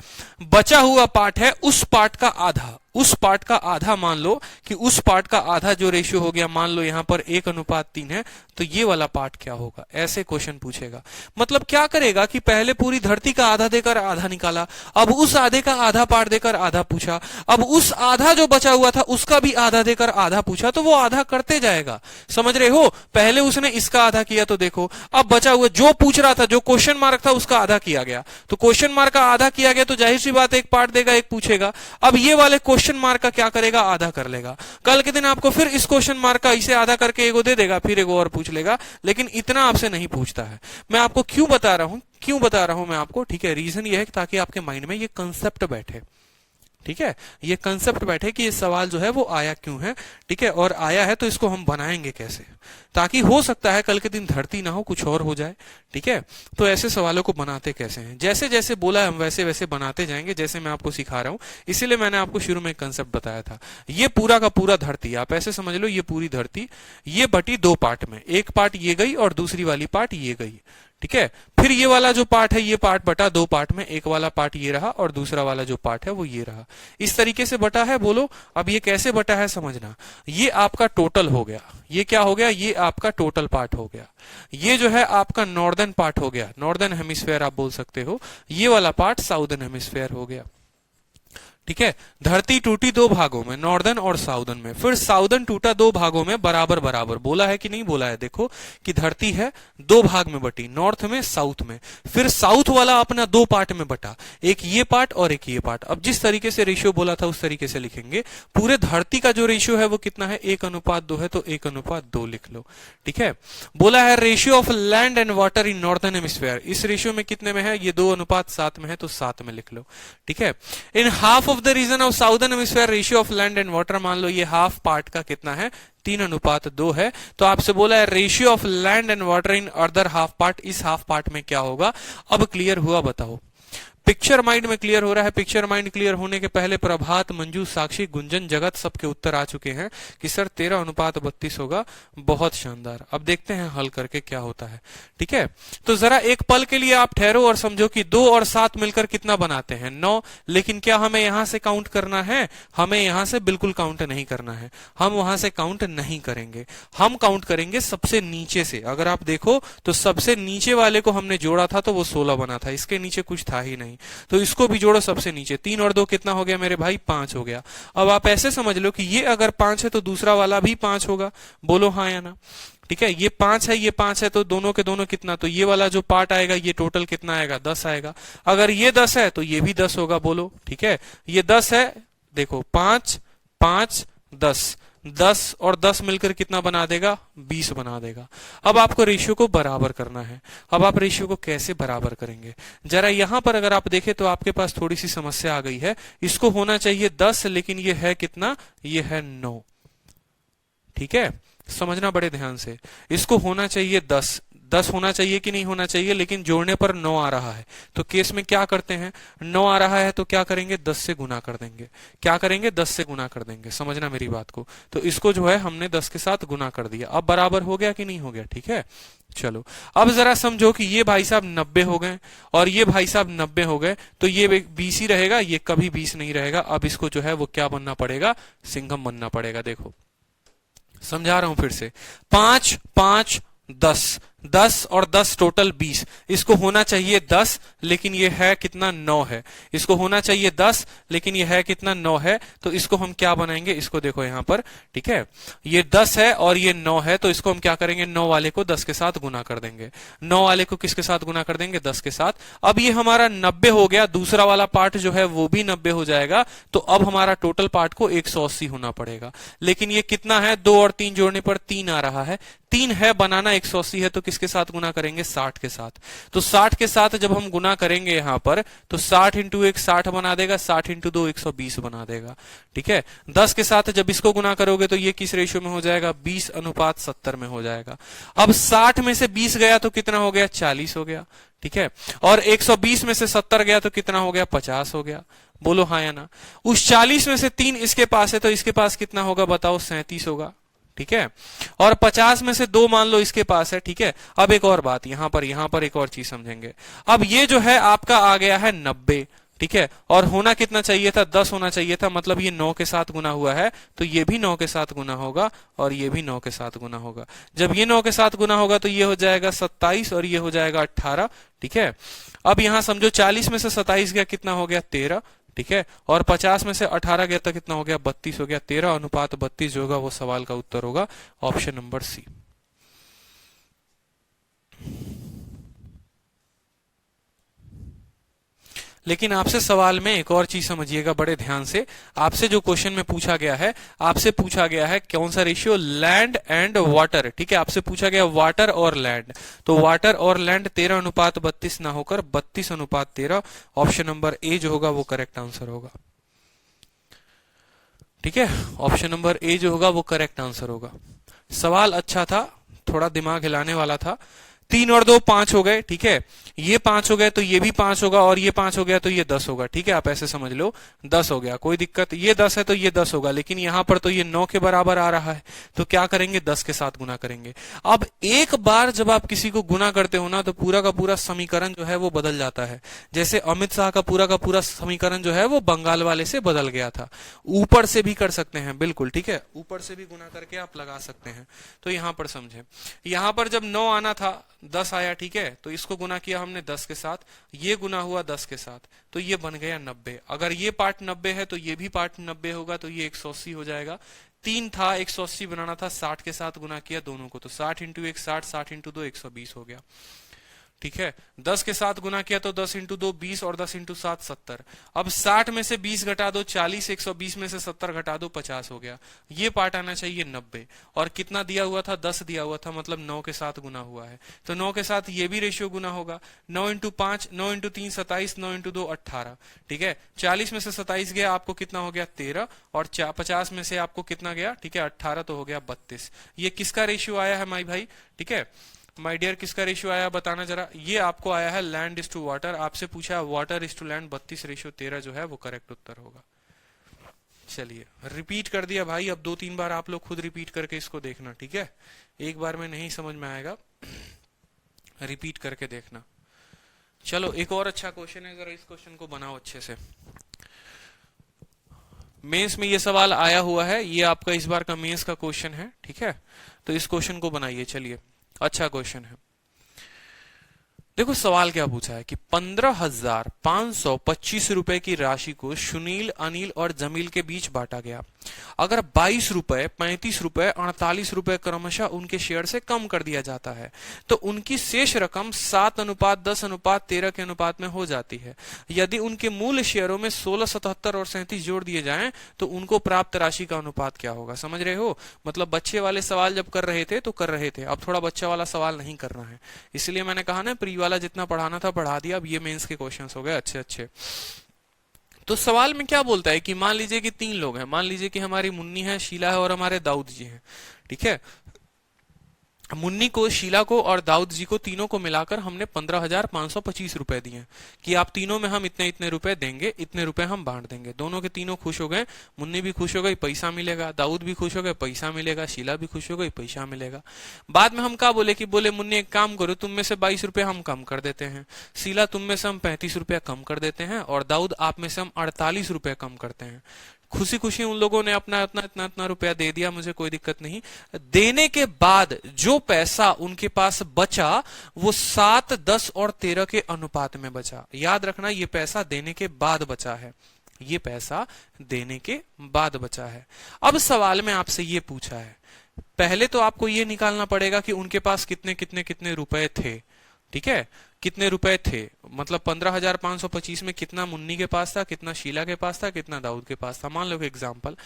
बचा हुआ पार्ट है उस पार्ट का आधा, उस पार्ट का आधा, मान लो कि उस पार्ट का आधा जो रेशियो हो गया, मान लो यहां पर 1:3 है, तो ये वाला पार्ट क्या होगा, ऐसे क्वेश्चन पूछेगा। मतलब क्या करेगा कि पहले पूरी धरती का आधा देकर आधा निकाला, अब उस आधे का आधा पार्ट देकर आधा पूछा, अब उस आधा जो बचा हुआ था उसका भी आधा देकर आधा पूछा, तो वो आधा करते जाएगा, समझ रहे हो। पहले उसने इसका आधा किया, तो देखो अब बचा हुआ जो पूछ रहा था, जो क्वेश्चन मार्क था उसका आधा किया गया, तो क्वेश्चन मार्क का आधा किया गया, तो जाहिर सी बात एक पार्ट देगा, एक पूछेगा। अब ये वाले क्वेश्चन क्वेश्चन मार्क का क्या करेगा, आधा कर लेगा। कल के दिन आपको फिर इस क्वेश्चन मार्क का इसे आधा करके एगो दे देगा, फिर एगो और पूछ लेगा, लेकिन इतना आपसे नहीं पूछता है। मैं आपको क्यों बता रहा हूं मैं आपको, ठीक है, रीजन ये है ताकि आपके माइंड में ये कंसेप्ट बैठे, ठीक है, ये कंसेप्ट बैठे कि ये सवाल जो है वो आया क्यों है, ठीक है, और आया है तो इसको हम बनाएंगे कैसे, ताकि हो सकता है कल के दिन धरती ना हो, कुछ और हो जाए, ठीक है। तो ऐसे सवालों को बनाते कैसे हैं, जैसे जैसे बोला है हम वैसे वैसे बनाते जाएंगे, जैसे मैं आपको सिखा रहा हूं। इसीलिए मैंने आपको शुरू में एक कंसेप्ट बताया था। ये पूरा का पूरा धरती, आप ऐसे समझ लो, ये पूरी धरती ये बटी दो पार्ट में, एक पार्ट ये गई और दूसरी वाली पार्ट ये गई, ठीक है। फिर ये वाला जो पार्ट है ये पार्ट बटा दो पार्ट में, एक वाला पार्ट ये रहा और दूसरा वाला जो पार्ट है वो ये रहा। इस तरीके से बटा है। बोलो अब ये कैसे बटा है समझना। ये आपका टोटल हो गया, ये क्या हो गया, ये आपका टोटल पार्ट हो गया। ये जो है आपका नॉर्दर्न पार्ट हो गया, नॉर्दर्न हेमिस्फेयर आप बोल सकते हो। ये वाला पार्ट साउदर्न हेमिस्फेयर हो गया, ठीक है। धरती टूटी दो भागों में, नॉर्दर्न और साउदर्न में। फिर साउदर्न टूटा दो भागों में बराबर बराबर। बोला है कि नहीं बोला है, देखो कि धरती है दो भाग में बटी, नॉर्थ में साउथ में। फिर साउथ वाला अपना दो पार्ट में बटा, एक ये पार्ट और एक ये पार्ट। अब जिस तरीके से रेशियो बोला था उस तरीके से लिखेंगे। पूरे धरती का जो रेशियो है वो कितना है, 1:2 है, तो 1:2 लिख लो, ठीक है। बोला है ratio of land and water in northern hemisphere, इस रेशियो में कितने में है, ये 2:7 में है, तो 7 में लिख लो, ठीक है। In half of the region of southern hemisphere ratio of land and water, मान लो ये हाफ पार्ट का कितना है, 3:2 है। तो आपसे बोला है ratio of land and water in other half part, इस हाफ पार्ट में क्या होगा। अब क्लियर हुआ, बताओ। पिक्चर माइंड में क्लियर हो रहा है। पिक्चर माइंड क्लियर होने के पहले प्रभात, मंजू, साक्षी, गुंजन, जगत सबके उत्तर आ चुके हैं कि सर 13:32 होगा। बहुत शानदार। अब देखते हैं हल करके क्या होता है, ठीक है। तो जरा एक पल के लिए आप ठहरो और समझो कि 2 और 7 मिलकर कितना बनाते हैं, 9। लेकिन क्या हमें यहां से काउंट करना है, हमें यहां से बिल्कुल काउंट नहीं करना है, हम वहां से काउंट नहीं करेंगे। हम काउंट करेंगे सबसे नीचे से। अगर आप देखो तो सबसे नीचे वाले को हमने जोड़ा था तो वो 16 बना था, इसके नीचे कुछ था ही नहीं, तो इसको भी जोड़ो सबसे नीचे। 3 और 2 कितना हो गया मेरे भाई, 5 हो गया। अब आप ऐसे समझ लो कि ये अगर 5 है तो दूसरा वाला भी 5 होगा। बोलो हाँ या ना, ठीक है। ये 5 है, ये 5 है, तो दोनों के दोनों कितना, तो ये वाला जो पार्ट आएगा ये टोटल कितना आएगा, 10 आएगा। अगर ये 10 है तो ये भी 10 होगा, बोलो, ठीक है। ये 10 है, देखो 5 5 10, 10 और 10 मिलकर कितना बना देगा, 20 बना देगा। अब आपको रेशियो को बराबर करना है। अब आप रेशियो को कैसे बराबर करेंगे, जरा यहां पर अगर आप देखें तो आपके पास थोड़ी सी समस्या आ गई है। इसको होना चाहिए 10, लेकिन ये है कितना, ये है 9, ठीक है। समझना बड़े ध्यान से, इसको होना चाहिए 10 होना चाहिए कि नहीं होना चाहिए, लेकिन जोड़ने पर 9 आ रहा है। तो केस में क्या करते हैं, 9 आ रहा है तो क्या करेंगे, 10 से गुना कर देंगे। क्या करेंगे, 10 से गुना कर देंगे। समझना मेरी बात को। तो इसको जो है हमने 10 के साथ गुना कर दिया। अब बराबर हो गया कि नहीं हो गया, ठीक है। चलो अब जरा समझो कि ये भाई साहब 90 हो गए और ये भाई साहब 90 हो गए, तो ये 20 ही रहेगा, ये कभी 20 नहीं रहेगा। अब इसको जो है वो क्या बनना पड़ेगा, सिंघम बनना पड़ेगा। देखो समझा रहा हूं फिर से, 5 5 10, 10 और 10 टोटल 20। इसको होना चाहिए 10, लेकिन ये है कितना, 9 है। इसको होना चाहिए 10, लेकिन ये है कितना, 9 है। तो इसको हम क्या बनाएंगे, इसको देखो यहां पर, ठीक है। ये 10 है और ये 9 है, तो इसको हम क्या करेंगे, 9 वाले को 10 के साथ गुना कर देंगे। 9 वाले को किसके साथ गुना कर देंगे, 10 के साथ। अब ये हमारा 90 हो गया, दूसरा वाला पार्ट जो है वो भी 90 हो जाएगा। तो अब हमारा टोटल पार्ट को 180 होना पड़ेगा। लेकिन ये कितना है, 2 और 3 जोड़ने पर 3 आ रहा है। 3 है, बनाना 180 है, तो किसके साथ गुना करेंगे, 60 के साथ। तो 60 के साथ जब हम गुना करेंगे यहां पर, तो 60 इंटू 1 60 बना देगा, 60 इंटू 2 120 बना देगा, ठीक है। 10 के साथ जब इसको गुना करोगे तो ये किस रेशियो में हो जाएगा, 20:70 में हो जाएगा। अब 60 में से 20 गया तो कितना हो गया, 40 हो गया, ठीक है। और 120 में से 70 गया तो कितना हो गया, 50 हो गया। बोलो हाँ या ना। उस 40 में से 3 इसके पास है, तो इसके पास कितना होगा बताओ, 37 होगा, ठीक है। और 50 में से 2 मान लो इसके पास है, ठीक है। अब एक और बात यहां पर एक और चीज समझेंगे। अब ये जो है आपका आ गया है 90, ठीक है। और होना कितना चाहिए था, 10 होना चाहिए था। मतलब ये 9 के साथ गुना हुआ है, तो ये भी 9 के साथ गुना होगा और ये भी 9 के साथ गुना होगा। जब ये 9 के साथ गुना होगा तो ये हो जाएगा 27 और ये हो जाएगा 18, ठीक है। अब यहां समझो 40 में से 27 गया, कितना हो गया, 13, ठीक है। और 50 में से 18 गया तो कितना हो गया, 32 हो गया। 13:32 जो होगा वो सवाल का उत्तर होगा, ऑप्शन नंबर सी। लेकिन आपसे सवाल में एक और चीज समझिएगा बड़े ध्यान से। आपसे जो क्वेश्चन में पूछा गया है, आपसे पूछा गया है कौन सा रेशियो, लैंड एंड वाटर। ठीक है, आपसे पूछा गया वाटर और लैंड, तो वाटर और लैंड 13:32 ना होकर 32:13। ऑप्शन नंबर ए जो होगा वो करेक्ट आंसर होगा। ठीक है, ऑप्शन नंबर ए जो होगा वो करेक्ट आंसर होगा। सवाल अच्छा था, थोड़ा दिमाग हिलाने वाला था। 3 और 2 5 हो गए। ठीक है, ये 5 हो गए तो ये भी 5 होगा, और ये 5 हो गया तो ये 10 होगा। ठीक है, आप ऐसे समझ लो 10 हो गया, कोई दिक्कत। ये 10 है तो ये 10 होगा, लेकिन यहां पर तो ये 9 के बराबर आ रहा है, तो क्या करेंगे, 10 के साथ गुना करेंगे। अब एक बार जब आप किसी को गुना करते हो ना, तो पूरा का पूरा समीकरण जो है वो बदल जाता है। जैसे अमित शाह का पूरा समीकरण जो है वो बंगाल वाले से बदल गया था। ऊपर से भी कर सकते हैं, बिल्कुल ठीक है, ऊपर से भी गुना करके आप लगा सकते हैं। तो यहां पर समझे, यहां पर जब 9 आना था 10 आया। ठीक है, तो इसको गुना किया हमने 10 के साथ, ये गुना हुआ 10 के साथ, तो ये बन गया 90। अगर ये पार्ट 90 है तो ये भी पार्ट 90 होगा, तो ये 180 हो जाएगा। 3 था, 180 बनाना था, 60 के साथ गुना किया दोनों को, तो 60 इंटू 1 60, 60 इंटू 2 120 हो गया। ठीक है, 10 के साथ गुना किया तो 10 इंटू 2 20, और 10 इंटू 7 70। अब 60 में से 20 घटा दो 40, 120 में से 70 घटा दो 50 हो गया। ये पार्ट आना चाहिए 90। और कितना दिया हुआ था, 10 दिया हुआ था, मतलब 9 के साथ गुना हुआ है, तो 9 के साथ ये भी रेशियो गुना होगा। 9 इंटू 5, 9 इंटू 3 27, 9 इंटू 2 18। ठीक है, 40 में से 27 गया, आपको कितना हो गया 13, और 50 में से आपको कितना गया, ठीक है 18, तो हो गया 32। ये किसका रेशियो आया है माई भाई, ठीक है माय डियर, किसका रेशियो आया बताना जरा। ये आपको आया है लैंड इज टू वाटर, आपसे पूछा वाटर इज टू लैंड, 32:13 जो है वो करेक्ट उत्तर होगा। चलिए रिपीट कर दिया भाई, अब 2-3 बार आप लोग खुद रिपीट करके इसको देखना। ठीक है, एक बार में नहीं समझ में आएगा, रिपीट करके देखना। चलो एक और अच्छा क्वेश्चन है, जरा इस क्वेश्चन को बनाओ अच्छे से। मेंस में ये सवाल आया हुआ है, ये आपका इस बार का मेंस का क्वेश्चन है। ठीक है, तो इस क्वेश्चन को बनाइए। चलिए, अच्छा क्वेश्चन है। देखो सवाल क्या पूछा है कि 15,525 रुपए की राशि को सुनील, अनिल और जमील के बीच बांटा गया। अगर 22 रुपए, 35 रुपए, 48 रुपए क्रमशः उनके शेयर से कम कर दिया जाता है, तो उनकी शेष रकम 7:10:13 के अनुपात में हो जाती है। यदि उनके मूल शेयरों में 16, 77 और 37 जोड़ दिए जाएं, तो उनको प्राप्त राशि का अनुपात क्या होगा। समझ रहे हो, मतलब बच्चे वाले सवाल जब कर रहे थे तो कर रहे थे, अब थोड़ा बच्चा वाला सवाल नहीं करना है। इसलिए मैंने कहा ना, प्री वाला जितना पढ़ाना था पढ़ा दिया, अब ये मेंस के क्वेश्चंस हो गए अच्छे अच्छे। तो सवाल में क्या बोलता है कि मान लीजिए कि 3 लोग हैं, मान लीजिए कि हमारी मुन्नी है, शीला है और हमारे दाऊद जी हैं। ठीक है, मुन्नी को, शीला को और दाऊद जी को, तीनों को मिलाकर हमने 15,525 रुपए दिए कि आप तीनों में हम इतने इतने रुपए देंगे, इतने रुपए हम बांट देंगे। दोनों के तीनों खुश हो गए, मुन्नी भी खुश हो गई, पैसा मिलेगा, दाऊद भी खुश हो गए, पैसा मिलेगा, शीला भी खुश हो गई, पैसा मिलेगा। बाद में हम क्या बोले कि बोले मुन्नी एक काम करो, तुम में से 22 रुपए हम कम कर देते हैं, शीला तुम में से हम 35 रुपया कम कर देते हैं, और दाऊद आप में से हम 48 रुपए कम करते हैं। खुशी खुशी उन लोगों ने अपना इतना रुपया दे दिया, मुझे कोई दिक्कत नहीं। देने के बाद जो पैसा उनके पास बचा वो 7, 10 और 13 के अनुपात में बचा। याद रखना, ये पैसा देने के बाद बचा है, ये पैसा देने के बाद बचा है। अब सवाल में आपसे ये पूछा है, पहले तो आपको ये निकालना पड़ेगा कि उनके पास कितने कितने कितने रुपए थे। ठीक है, कितने रुपए थे, मतलब 15,525 में कितना मुन्नी के पास था, कितना शीला के पास था, कितना दाऊद के पास था, मान लो कि एग्जाम्पल।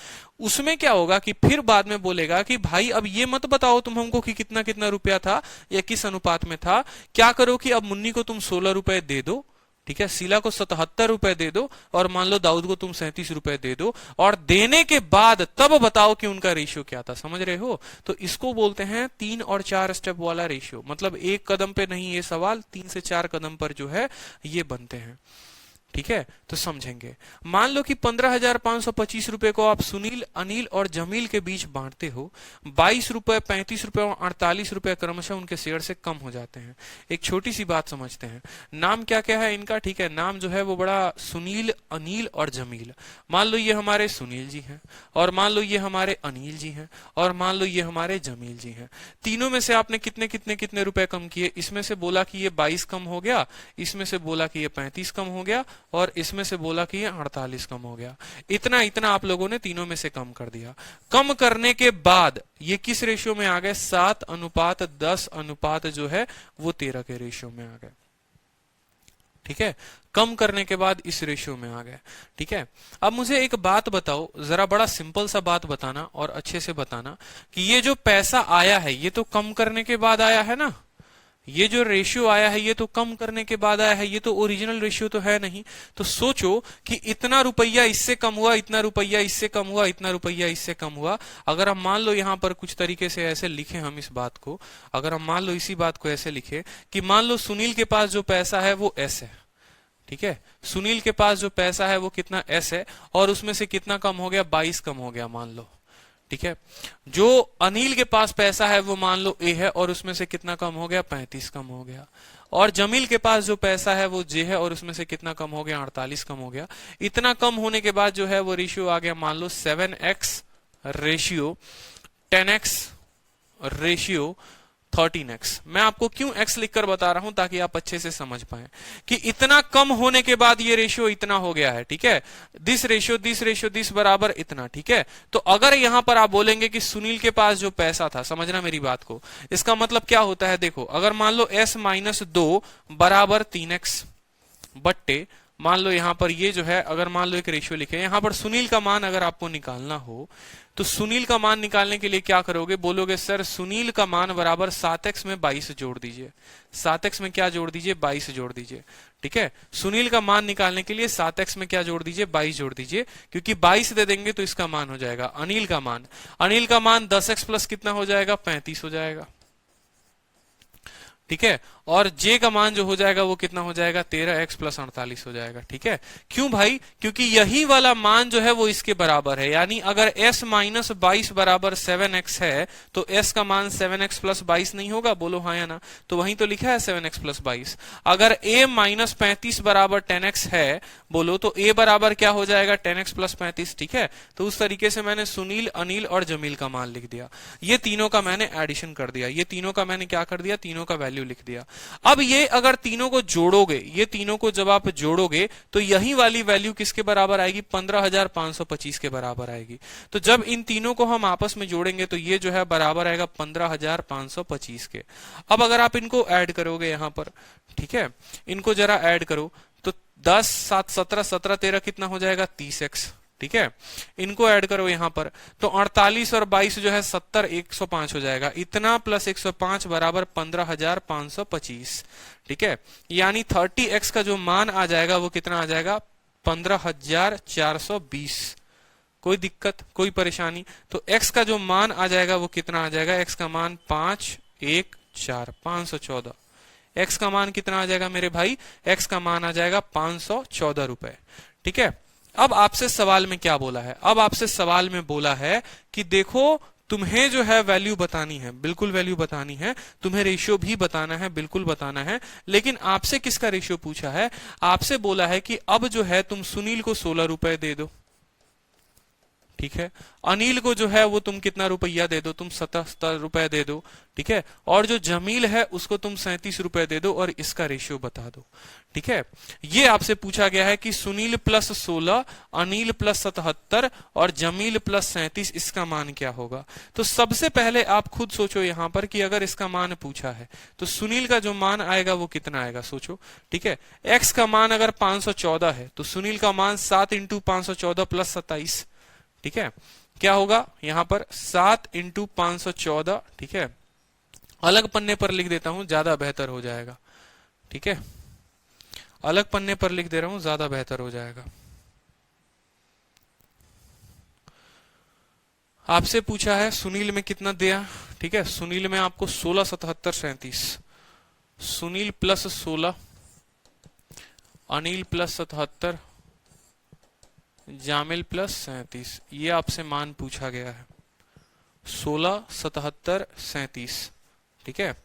उसमें क्या होगा कि फिर बाद में बोलेगा कि भाई अब ये मत बताओ तुम हमको कि कितना कितना रुपया था या किस अनुपात में था। क्या करो कि अब मुन्नी को तुम 16 रुपए दे दो, ठीक है, शीला को 77 रुपए दे दो, और मान लो दाऊद को तुम 37 रुपए दे दो, और देने के बाद तब बताओ कि उनका रेशियो क्या था। समझ रहे हो, तो इसको बोलते हैं 3 और 4 स्टेप वाला रेशियो। मतलब एक कदम पे नहीं ये सवाल, 3 से 4 कदम पर जो है ये बनते हैं। ठीक है, तो समझेंगे। मान लो कि 15,525 रुपए को आप सुनील, अनिल और जमील के बीच बांटते हो। 22 रुपए, 35 रुपए और 48 रुपए क्रमशः उनके शेयर से कम हो जाते हैं। एक छोटी सी बात समझते हैं, नाम क्या क्या है इनका। ठीक है, नाम जो है वो बड़ा सुनील, अनिल और जमील। मान लो ये हमारे सुनील जी हैं, और मान लो ये हमारे अनिल जी हैं, और मान लो ये हमारे जमील जी हैं। तीनों में से आपने कितने कितने कितने रुपए कम किए। इसमें से बोला कि ये 22 कम हो गया, इसमें से बोला कि ये 35 कम हो गया, और इसमें से बोला कि ये 48 कम हो गया। इतना इतना आप लोगों ने तीनों में से कम कर दिया। कम करने के बाद ये किस रेशियो में आ गए, 7:10 अनुपात जो है वो 13 के रेशियो में आ गए। ठीक है, कम करने के बाद इस रेशियो में आ गए। ठीक है, अब मुझे एक बात बताओ, जरा बड़ा सिंपल सा बात बताना और अच्छे से बताना कि ये जो पैसा आया है ये तो कम करने के बाद आया है ना, ये जो रेशियो आया है ये तो कम करने के बाद आया है, ये तो ओरिजिनल रेशियो तो है नहीं। तो सोचो कि इतना रुपया इससे कम हुआ, इतना रुपया इससे कम हुआ, इतना रुपया इससे कम हुआ। अगर हम मान लो यहां पर कुछ तरीके से ऐसे लिखें हम इस बात को, अगर हम मान लो इसी बात को ऐसे लिखे कि मान लो सुनील के पास जो पैसा है वो एस है। ठीक है, सुनील के पास जो पैसा है वो कितना एस है, और उसमें से कितना कम हो गया, 22 कम हो गया मान लो। ठीक है, जो अनिल के पास पैसा है वो मान लो ए है, और उसमें से कितना कम हो गया, 35 कम हो गया। और जमील के पास जो पैसा है वो जे है, और उसमें से कितना कम हो गया, 48 कम हो गया। इतना कम होने के बाद जो है वो रेशियो आ गया मान लो 7x ratio 10x ratio 13x। मैं आपको क्यों x लिखकर बता रहा हूं ताकि आप अच्छे से समझ पाए कि इतना कम होने के बाद ये रेशियो इतना हो गया है। ठीक है, दिस रेशियो दिस बराबर इतना। ठीक है, तो अगर यहां पर आप बोलेंगे कि सुनील के पास जो पैसा था, समझना मेरी बात को, इसका मतलब क्या होता है, देखो अगर मान लो s-2 बराबर 3x बट्टे, मान लो यहां पर ये जो है, अगर मान लो एक रेशियो लिखे, यहां पर सुनील का मान अगर आपको निकालना हो तो सुनील का मान निकालने के लिए क्या करोगे, बोलोगे सर सुनील का मान बराबर 7x में 22 जोड़ दीजिए। 7x में क्या जोड़ दीजिए, 22 जोड़ दीजिए। ठीक है, सुनील का मान निकालने के लिए 7x में क्या जोड़ दीजिए, 22 जोड़ दीजिए, क्योंकि 22 दे देंगे तो इसका मान हो जाएगा अनिल का मान 10x प्लस कितना हो जाएगा, 35 हो जाएगा। ठीक है, और जे का मान जो हो जाएगा वो कितना हो जाएगा, 13x प्लस 48 हो जाएगा। ठीक है, क्यों भाई, क्योंकि यही वाला मान जो है वो इसके बराबर है। यानी अगर s माइनस 22 बराबर 7x है तो s का मान 7x प्लस 22 नहीं होगा, बोलो हाँ या ना। तो वहीं तो लिखा है 7x प्लस 22। अगर a माइनस 35 बराबर 10x है, बोलो तो a बराबर क्या हो जाएगा, 10x प्लस 35। ठीक है, तो उस तरीके से मैंने सुनील, अनिल और जमील का मान लिख दिया। ये तीनों का मैंने एडिशन कर दिया, ये तीनों का मैंने क्या कर दिया, तीनों का वैल्यू लिख दिया। अब ये अगर तीनों को जोड़ोगे, ये तीनों को जब आप जोड़ोगे तो यही वाली वैल्यू किसके बराबर आएगी, 15,525 के बराबर आएगी। तो जब इन तीनों को हम आपस में जोड़ेंगे तो ये जो है बराबर आएगा 15,525 के। अब अगर आप इनको ऐड करोगे यहां पर, ठीक है, इनको जरा ऐड करो तो 10, 7, 17, 17, 13 कितना हो जाएगा, 30x। ठीक है, इनको ऐड करो यहां पर तो 48 और 22 जो है 70, 105 हो जाएगा। इतना प्लस 105 बराबर 15,525। ठीक है, यानी 30x का जो मान आ जाएगा वो कितना आ जाएगा, 15,420। कोई दिक्कत, कोई परेशानी? तो x का जो मान आ जाएगा वो कितना आ जाएगा, x का मान 514, 514। x का मान कितना आ जाएगा मेरे भाई, x का मान आ जाएगा 514 रुपए। ठीक है, अब आपसे सवाल में क्या बोला है, अब आपसे सवाल में बोला है कि देखो तुम्हें जो है वैल्यू बतानी है, बिल्कुल वैल्यू बतानी है, तुम्हें रेशियो भी बताना है, बिल्कुल बताना है। लेकिन आपसे किसका रेशियो पूछा है, आपसे बोला है कि अब जो है तुम सुनील को 16 रुपए दे दो। ठीक है, अनिल को जो है वो तुम कितना रुपया दे दो, तुम 77 रुपए दे दो। ठीक है, और जो जमील है उसको तुम 37 रुपए दे दो और इसका रेशियो बता दो। ठीक है, ये आपसे पूछा गया है कि सुनील प्लस 16, अनिल प्लस 77 और जमील प्लस 37, इसका मान क्या होगा। तो सबसे पहले आप खुद सोचो यहां पर कि अगर इसका मान पूछा है तो सुनील का जो मान आएगा वो कितना आएगा, सोचो। ठीक है, x का मान अगर 514 है तो सुनील का मान 7 इंटू 514 प्लस 27। ठीक है, क्या होगा यहां पर 7 इंटू 514। ठीक है, अलग पन्ने पर लिख देता हूं, ज्यादा बेहतर हो जाएगा। ठीक है, अलग पन्ने पर लिख दे रहा हूं, ज्यादा बेहतर हो जाएगा। आपसे पूछा है सुनील में कितना दिया। ठीक है, सुनील में आपको 16, 77, 37। Sunil plus 16, Anil plus 77, Jamil plus 37, ये आपसे मान पूछा गया है 16, 77, 37। ठीक है,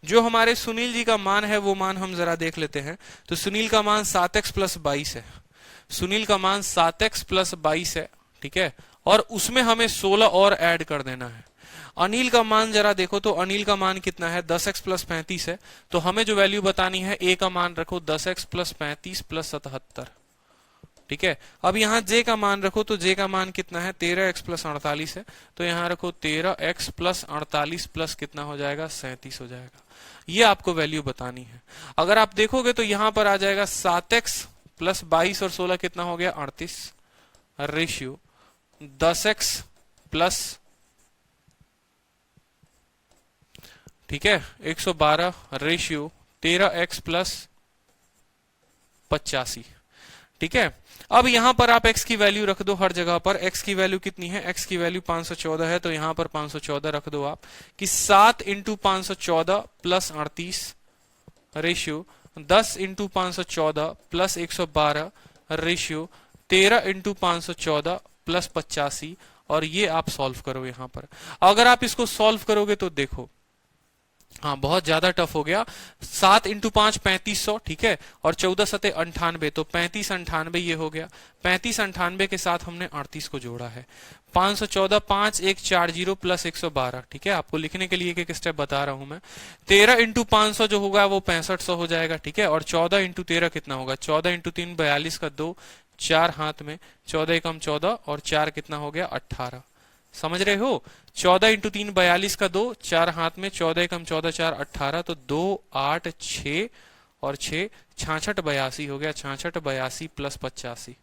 जो हमारे सुनील जी का मान है वो मान हम जरा देख लेते हैं। तो सुनील का मान 7x प्लस 22 है, सुनील का मान 7x प्लस 22 है। ठीक है, और उसमें हमें 16 और ऐड कर देना है। अनिल का मान जरा देखो तो अनिल का मान कितना है, 10x प्लस 35 है। तो हमें जो वैल्यू बतानी है, a का मान रखो 10x प्लस 35 प्लस 77। ठीक है, अब यहां j का मान रखो तो j का मान कितना है, 13x प्लस 48 है। तो यहां रखो 13x प्लस 48 प्लस कितना हो जाएगा, 37 हो जाएगा। ये आपको वैल्यू बतानी है। अगर आप देखोगे तो यहां पर आ जाएगा 7x प्लस 22 और 16 कितना हो गया 38 रेशियो 10x प्लस, ठीक है, 112 रेशियो 13x प्लस 85। ठीक है, अब यहां पर आप x की वैल्यू रख दो हर जगह पर। x की वैल्यू कितनी है, x की वैल्यू 514 है, तो यहां पर 514 रख दो आप कि 7 into 514 plus 38 ratio 10 into 514 plus 112 ratio 13 into 514 plus 85। और ये आप सॉल्व करो यहां पर। अगर आप इसको सॉल्व करोगे तो देखो, हाँ बहुत ज्यादा टफ हो गया। 7 इंटू 5 3500, ठीक है, और 14 सते 98, तो 35 98 ये हो गया। 35 98 के साथ हमने 38 को जोड़ा है। 514 5140 प्लस 112, ठीक है, आपको लिखने के लिए एक एक स्टेप बता रहा हूं मैं। 13 इंटू 500 जो होगा वो 6500 हो जाएगा, ठीक है, और 14 इंटू 13 कितना होगा, 14 इंटू 3 42 का 2, 4 हाथ में, 14 एकम 14 और 4 कितना हो गया 18। समझ रहे हो, 14 इंटू 3 42 का 2, 4 हाथ में, 14 एकम 14 4 18, तो 2 8 6 और 6 66 82 हो गया। 66 82 प्लस 85,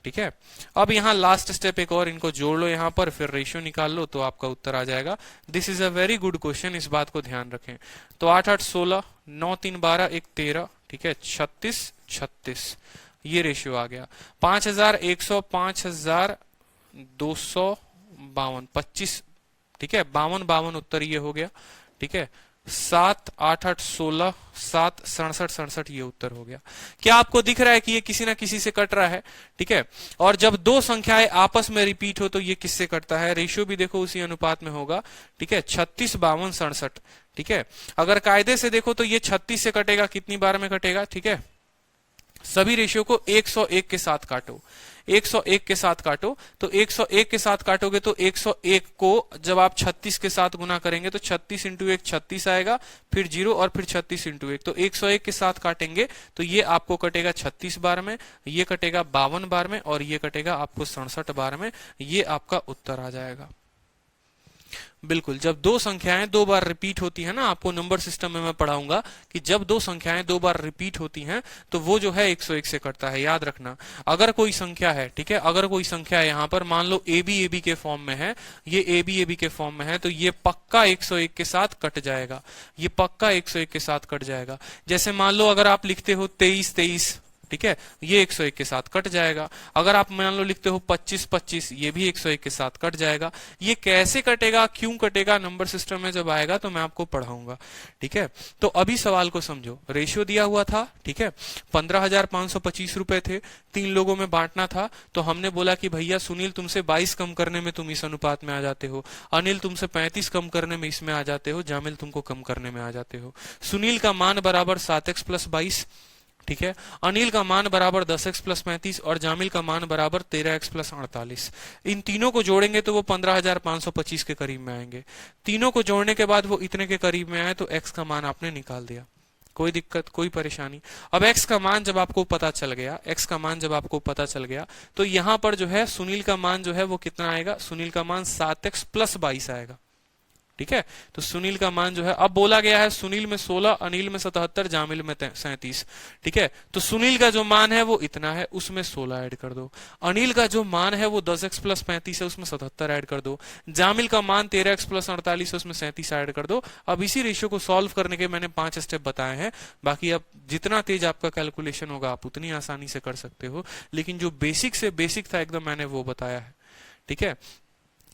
ठीक है। अब यहाँ लास्ट स्टेप एक और, इनको जोड़ लो यहाँ पर, फिर रेशियो निकाल लो तो आपका उत्तर आ जाएगा। This is a very good question, इस बात को ध्यान रखें। तो 8 8 16, 9 3 12, 1 13, ठीक है, 36 36 ये रेशियो आ गया। 5100 5252 25, ठीक है, 52 52 उत्तर ये हो गया, ठीक है। 7 8 8 16 7 67 67 ये उत्तर हो गया। क्या आपको दिख रहा है कि ये किसी ना किसी से कट रहा है, ठीक है। और जब दो संख्याएं आपस में रिपीट हो तो ये किससे कटता है, रेशियो भी देखो उसी अनुपात में होगा, ठीक है। 36 52 67, ठीक है। अगर कायदे से देखो तो ये 36 से कटेगा, कितनी बार में कटेगा, ठीक है। सभी रेशियो को 101 के साथ काटो, 101 के साथ काटो, तो 101 के साथ काटोगे तो 101 को जब आप 36 के साथ गुना करेंगे तो 36 इंटू 1 36 आएगा, फिर 0 और फिर 36 इंटू 1, तो 101 के साथ काटेंगे तो ये आपको कटेगा 36 बार में, ये कटेगा 52 बार में और ये कटेगा आपको 67 बार में। ये आपका उत्तर आ जाएगा। बिल्कुल, जब दो संख्याएं दो बार रिपीट होती है ना, आपको नंबर सिस्टम में मैं पढ़ाऊंगा कि जब दो संख्याएं दो बार रिपीट होती हैं तो वो जो है 101 से कटता है। याद रखना, अगर कोई संख्या है, ठीक है, अगर कोई संख्या यहां पर मान लो ए बी के फॉर्म में है, ये ए बी के फॉर्म में है, तो ये पक्का 101 के साथ कट जाएगा, ये पक्का 101 के साथ कट जाएगा। जैसे मान लो अगर आप लिखते हो 23 23, ठीक है, ये 101 के साथ कट जाएगा। अगर आप मान लो लिखते हो 25 25, ये भी 101 के साथ कट जाएगा। ये कैसे कटेगा, क्यों कटेगा, नंबर सिस्टम में जब आएगा तो मैं आपको पढ़ाऊंगा, ठीक है। तो अभी सवाल को समझो, रेशियो दिया हुआ था, ठीक है, 15,525 रुपए थे, 3 लोगों में बांटना था। तो हमने बोला कि भैया सुनील तुमसे 22 कम करने में तुम इस अनुपात में आ जाते हो, अनिल तुमसे 35 कम करने में इसमें आ जाते हो, जामिल तुमको कम करने में आ जाते हो। सुनील का मान बराबर 7x प्लस 22, ठीक है, अनिल का मान बराबर 10x प्लस 35 और जामिल का मान बराबर 13x प्लस 48। इन तीनों को जोड़ेंगे तो वो 15,525 के करीब में आएंगे। तीनों को जोड़ने के बाद वो इतने के करीब में आए तो x का मान आपने निकाल दिया। कोई दिक्कत, कोई परेशानी। अब x का मान जब आपको पता चल गया, x का मान जब आपको पता चल गया तो यहां पर जो है सुनील का मान जो है वो कितना आएगा, सुनील का मान 7x प्लस 22 आएगा, ठीक है। तो सुनील का मान जो है, अब बोला गया है सुनील में 16, अनिल में 77, जामिल में 37, ठीक है। तो सुनील का जो मान है वो इतना है, उसमें 16 ऐड कर दो। अनिल का जो मान है वो 10x प्लस 35 है, उसमें 77 ऐड कर दो। जामिल का मान 13x प्लस 48 है, उसमें 37 ऐड कर दो। अब इसी रेशियो को सॉल्व करने के मैंने 5 स्टेप बताए हैं। बाकी अब जितना तेज आपका कैलकुलेशन होगा आप उतनी आसानी से कर सकते हो, लेकिन जो बेसिक से बेसिक था एकदम मैंने वो बताया है, ठीक है।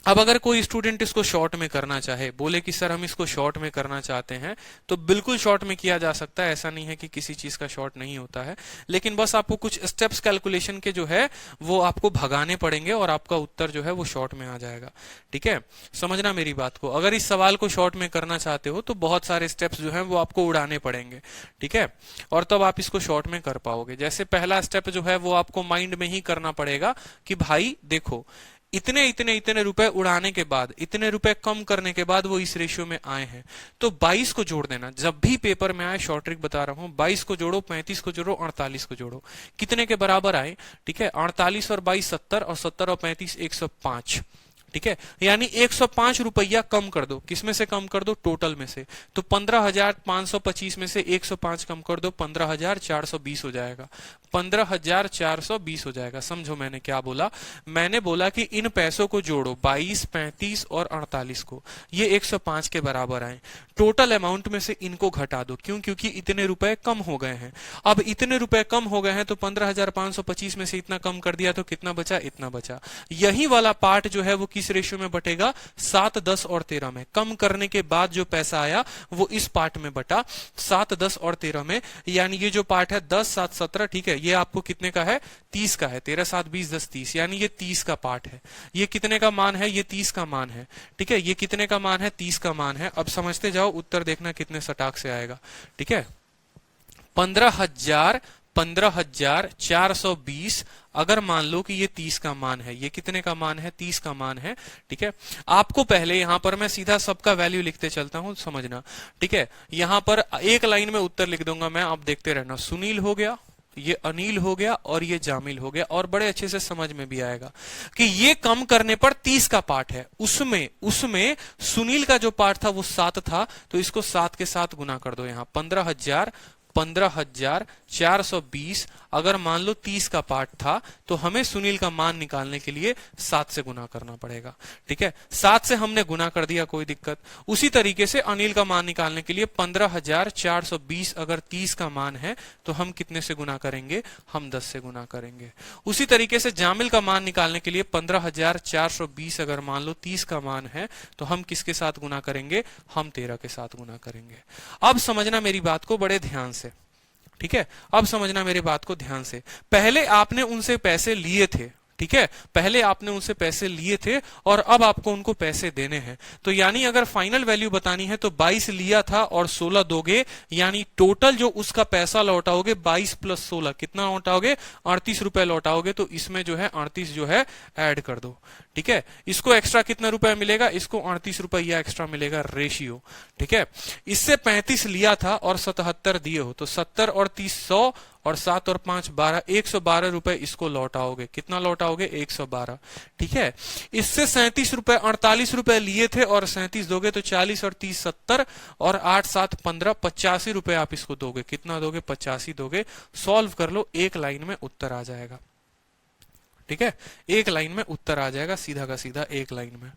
अब अगर कोई स्टूडेंट इसको शॉर्ट में करना चाहे, बोले कि सर हम इसको शॉर्ट में करना चाहते हैं, तो बिल्कुल शॉर्ट में किया जा सकता है। ऐसा नहीं है कि किसी चीज का शॉर्ट नहीं होता है, लेकिन बस आपको कुछ स्टेप्स कैलकुलेशन के जो है वो आपको भगाने पड़ेंगे और आपका उत्तर जो है वो शॉर्ट में आ जाएगा, ठीक है। समझना मेरी बात को, अगर इस सवाल को शॉर्ट में करना चाहते हो तो बहुत सारे स्टेप्स जो है वो आपको उड़ाने पड़ेंगे, ठीक है, और तब आप इसको शॉर्ट में कर पाओगे। जैसे पहला स्टेप जो है वो आपको माइंड में ही करना पड़ेगा कि भाई देखो इतने इतने इतने रुपए उड़ाने के बाद, इतने रुपए कम करने के बाद वो इस रेशियो में आए हैं, तो 22 को जोड़ देना। जब भी पेपर में आए, शॉर्ट ट्रिक बता रहा हूं, 22 को जोड़ो, 35 को जोड़ो, 48 को जोड़ो, कितने के बराबर आए, ठीक है। 48 और 22 70 और 70 और 35 105, ठीक है, यानी 105 रुपया कम कर दो। किसमें से कम कर दो? टोटल में से। तो 15,525 में से 105 कम कर दो, 15,420 हो जाएगा। 15,420 हो जाएगा। समझो मैंने क्या बोला? मैंने बोला कि इन पैसों को जोड़ो, 22, 35 और 48 को, ये 105 के बराबर आए। टोटल अमाउंट में से इनको घटा दो। क्यों? क्योंकि इतने रुपए कम हो गए हैं। अब इतने रुपए कम हो गए हैं तो 15,525 में से इतना कम कर दिया तो कितना बचा? इतना बचा। यही वाला पार्ट जो है वो किस रेशियो में बटेगा? 7, 10 और 13 में। कम करने के बाद जो पैसा आया वो इस पार्ट में बटा 7, 10 और 13 में। यानी ये जो पार्ट है 10, 7, 17, ठीक है, ये आपको कितने का है? 30 का है। 13, 7, 20, 10, 30, यानी ये 30 का पार्ट है। ये कितने का मान है? ये 30 का मान है। ठीक है, ये कितने का मान है? 30 का मान है। अब समझते जाओ, उत्तर देखना कितने सटाक से आएगा। ठीक है, 15,420। अगर मान लो कि ये 30 का मान है, ये कितने का मान है? 30 का मान है। ठीक है, आपको पहले यहां पर मैं सीधा सबका वैल्यू लिखते चलता हूं, समझना। ठीक है, यहां पर एक लाइन में उत्तर लिख दूंगा मैं, आप देखते रहना। सुनील हो गया, ये अनिल हो गया और ये जामिल हो गया। और बड़े अच्छे से समझ में भी आएगा कि ये कम करने पर 30 का पार्ट है। उसमें उसमें सुनील का जो पार्ट था वो 7 था, तो इसको 7 के साथ गुना कर दो। यहां 15,420। अगर मान लो 30 का पार्ट था तो हमें सुनील का मान निकालने के लिए 7 से गुना करना पड़ेगा। ठीक है, 7 से हमने गुना कर दिया, कोई दिक्कत। उसी तरीके से अनिल का मान निकालने के लिए 15,420 अगर 30 का मान है तो हम कितने से गुना करेंगे? हम 10 से गुना करेंगे। उसी तरीके से जामिल का मान निकालने के लिए 15,420 अगर मान लो 30 का मान है तो हम किसके साथ गुना करेंगे? हम 13 के साथ गुना करेंगे। अब समझना मेरी बात को बड़े ध्यान से। ठीक है, अब समझना मेरी बात को ध्यान से। पहले आपने उनसे पैसे लिए थे, ठीक है, पहले आपने उनसे पैसे लिए थे और अब आपको उनको पैसे देने हैं। तो यानी अगर फाइनल वैल्यू बतानी है तो 22 लिया था और 16 दोगे, यानी टोटल जो उसका पैसा लौटाओगे 22 प्लस 16 कितना लौटाओगे? 38 रुपए लौटाओगे। तो इसमें जो है 38 जो है ऐड कर दो। ठीक है, इसको एक्स्ट्रा कितना रुपया मिलेगा? इसको 38 रुपया एक्स्ट्रा मिलेगा, रेशियो। ठीक है, इससे 35 लिया था और 77 दिए हो, तो 70 और 30 100 और 7 और 5 12, 112 रुपए इसको लौटाओगे। कितना लौटाओगे? 112। ठीक है, इससे 37 रुपए 48 रुपए लिए थे और 37 दोगे तो 40 और 30 70 और 8 7 15 85 रुपए आप इसको दोगे। कितना दोगे? 85 दोगे। सॉल्व कर लो, एक लाइन में उत्तर आ जाएगा। ठीक है, एक लाइन में उत्तर आ जाएगा, सीधा का सीधा एक लाइन में।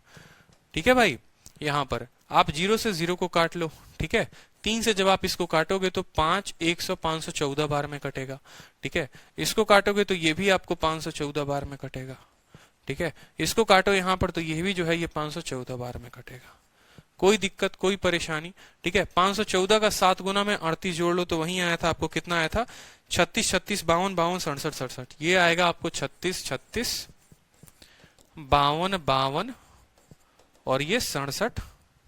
ठीक है भाई, यहां पर आप 0 से 0 को काट लो। ठीक है, 3 से जब आप इसको काटोगे तो 5 100 514 बार में कटेगा। ठीक है, इसको काटोगे तो ये भी आपको 514 बार में कटेगा। ठीक है, इसको काटो यहां पर तो ये भी जो है ये 514 बार में कटेगा। कोई दिक्कत, कोई परेशानी? ठीक है, 514 का 7 गुना में 38 जोड़ लो तो वही आया था आपको। कितना आया था? 36 36 52 52 67 67। ये आएगा आपको 36 36 52 52 और ये 67।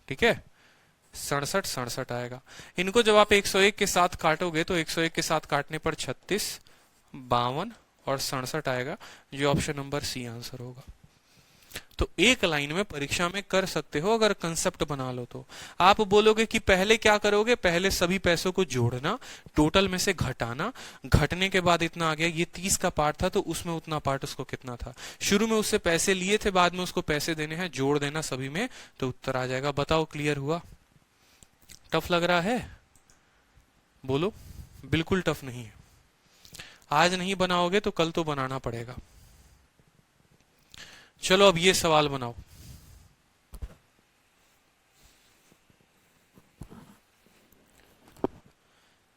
ठीक है, 67 67 आएगा। इनको जब आप 101 के साथ काटोगे तो 101 के साथ काटने पर 36 52 और 67 आएगा, जो ऑप्शन नंबर सी आंसर होगा। तो एक लाइन में परीक्षा में कर सकते हो अगर कंसेप्ट बना लो तो। आप बोलोगे कि पहले क्या करोगे? पहले सभी पैसों को जोड़ना, टोटल में से घटाना, घटने के बाद इतना आ गया, ये 30 का पार्ट था तो उसमें उतना पार्ट उसको कितना था। शुरू में उससे पैसे लिए थे, बाद में उसको पैसे देने हैं, जोड़ देना सभी में तो उत्तर आ जाएगा। बताओ, क्लियर हुआ? टफ लग रहा है? बोलो। बिल्कुल टफ नहीं है। आज नहीं बनाओगे तो कल तो बनाना पड़ेगा। चलो अब ये सवाल बनाओ।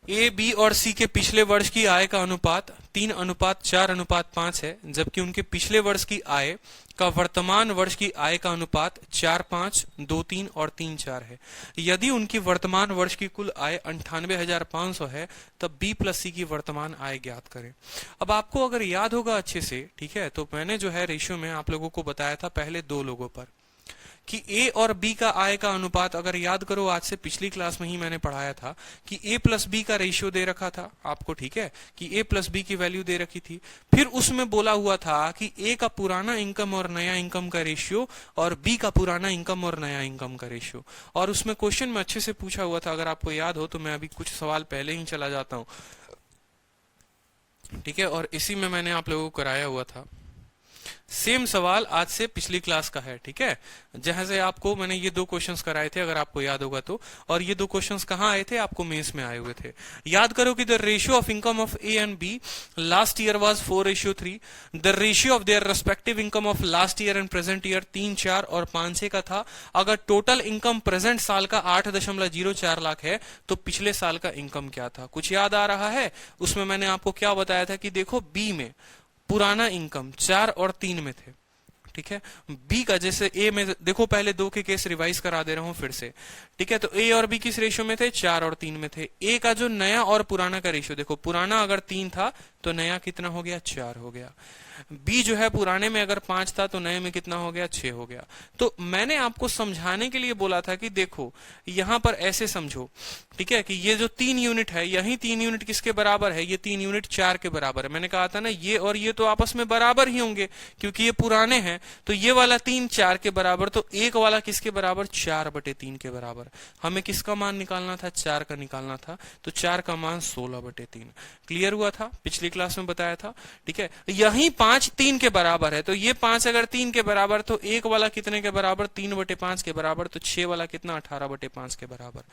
ए, बी और सी के पिछले वर्ष की आय का अनुपात 3:4:5 है, जबकि उनके पिछले वर्ष की आय का वर्तमान वर्ष की आय का अनुपात 4:5, 2:3 और 3:4 है। यदि उनकी वर्तमान वर्ष की कुल आय 98,500 है, तब बी प्लस सी की वर्तमान आय ज्ञात करें। अब आपको अगर याद होगा अच्छे से, ठीक है, तो मैंने जो है रेशियो में आप लोगों को बताया था पहले दो लोगों पर कि ए और बी का आय का अनुपात, अगर याद करो आज से पिछली क्लास में ही मैंने पढ़ाया था कि ए प्लस बी का रेशियो दे रखा था आपको। ठीक है, कि ए प्लस बी की वैल्यू दे रखी थी। फिर उसमें बोला हुआ था कि ए का पुराना इनकम और नया इनकम का रेशियो और बी का पुराना इनकम और नया इनकम का रेशियो। और उसमें क्वेश्चन में अच्छे से पूछा हुआ था, अगर आपको याद हो तो मैं अभी कुछ सवाल पहले ही चला जाता हूं। ठीक है, और इसी में मैंने आप लोगों को कराया हुआ था। सेम सवाल आज से पिछली क्लास का है, ठीक है। जहां से आपको मैंने ये दो क्वेश्चंस कराए थे, अगर आपको याद होगा तो। और ये दो क्वेश्चंस कहाँ आए थे, आपको मेंस में आए हुए थे। याद करो कि the ratio of income of A and B last year was 4:3। The ratio of their respective income of last year and present year 3, 4 और 5-6 का था। अगर टोटल इनकम प्रेजेंट साल का 8.04 लाख है तो पिछले साल का इनकम क्या था, कुछ याद आ रहा है? उसमें मैंने आपको क्या बताया था कि देखो बी में पुराना इनकम 4 और 3 में थे, ठीक है। बी का जैसे ए में देखो, पहले दो के केस रिवाइज करा दे रहा हूं फिर से, ठीक है। तो ए और बी किस रेशियो में थे, 4 और 3 में थे। ए का जो नया और पुराना का रेशियो देखो, पुराना अगर 3 था तो नया कितना हो गया, 4 हो गया। बी जो है पुराने में अगर 5 था तो नए में कितना हो गया, 6 हो गया। तो मैंने आपको समझाने के लिए बोला था कि देखो यहां पर ऐसे समझो, ठीक है, कि ये जो 3 यूनिट है, यही 3 यूनिट किसके बराबर है, ये 3 यूनिट 4 के बराबर है। मैंने कहा था ना ये और ये तो आपस में बराबर ही होंगे क्योंकि ये पुराने हैं। तो ये वाला 3 4 के बराबर, तो एक वाला किसके बराबर, 4/3 के बराबर। हमें किसका मान निकालना था, 4 का निकालना था। तो 4 का मान 16/3। क्लियर हुआ था, पिछली क्लास में बताया था, ठीक है। यही 5 3 के बराबर है, तो ये 5 अगर 3 के बराबर तो एक वाला कितने के बराबर, 3/5 के बराबर। तो 6 वाला कितना, 18/5 के बराबर।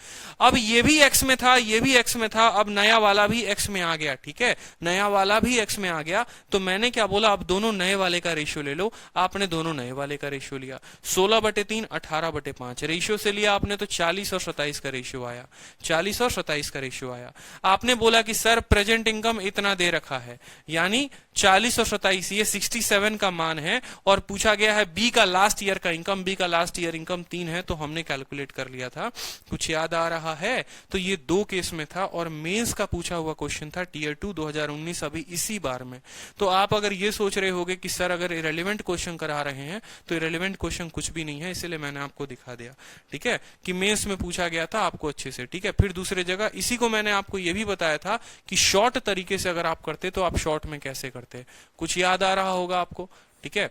अब ये भी x में था, ये भी x में था, अब नया वाला भी x में आ गया, ठीक है। नया वाला भी x में आ गया। तो मैंने क्या बोला, अब दोनों नए वाले का रेशियो ले लो। आपने दोनों नए वाले का रेशियो लिया, 16/3 18/5 रेशियो से लिया आपने, तो 40 और 27 का रेशियो आया, 40 और 27 का रेशियो आया। आपने बोला कि सर प्रेजेंट इनकम इतना दे रखा है, यानी 40 और 27 ये 67 का मान है। और पूछा गया है बी का लास्ट ईयर का इनकम, बी का लास्ट ईयर इनकम 3 है, तो हमने कैलकुलेट कर लिया था। कुछ याद आ रहा है? तो ये 2 केस में था और मेंस का पूछा हुआ क्वेश्चन था टीयर 2 2019 अभी इसी बार में। तो आप अगर ये सोच रहे होगे कि सर अगर इरेलीवेंट क्वेश्चन करा रहे हैं तो इरेलीवेंट क्वेश्चन कुछ भी नहीं है, इसलिए मैंने आपको दिखा दिया, ठीक है, कि मेंस में पूछा गया था आपको अच्छे से, ठीक है। फिर दूसरे जगह इसी को मैंने आपको ये भी बताया था कि शॉर्ट तरीके से अगर आप करते तो आप शॉर्ट में कैसे करते, कुछ याद आ रहा होगा आपको, ठीक है।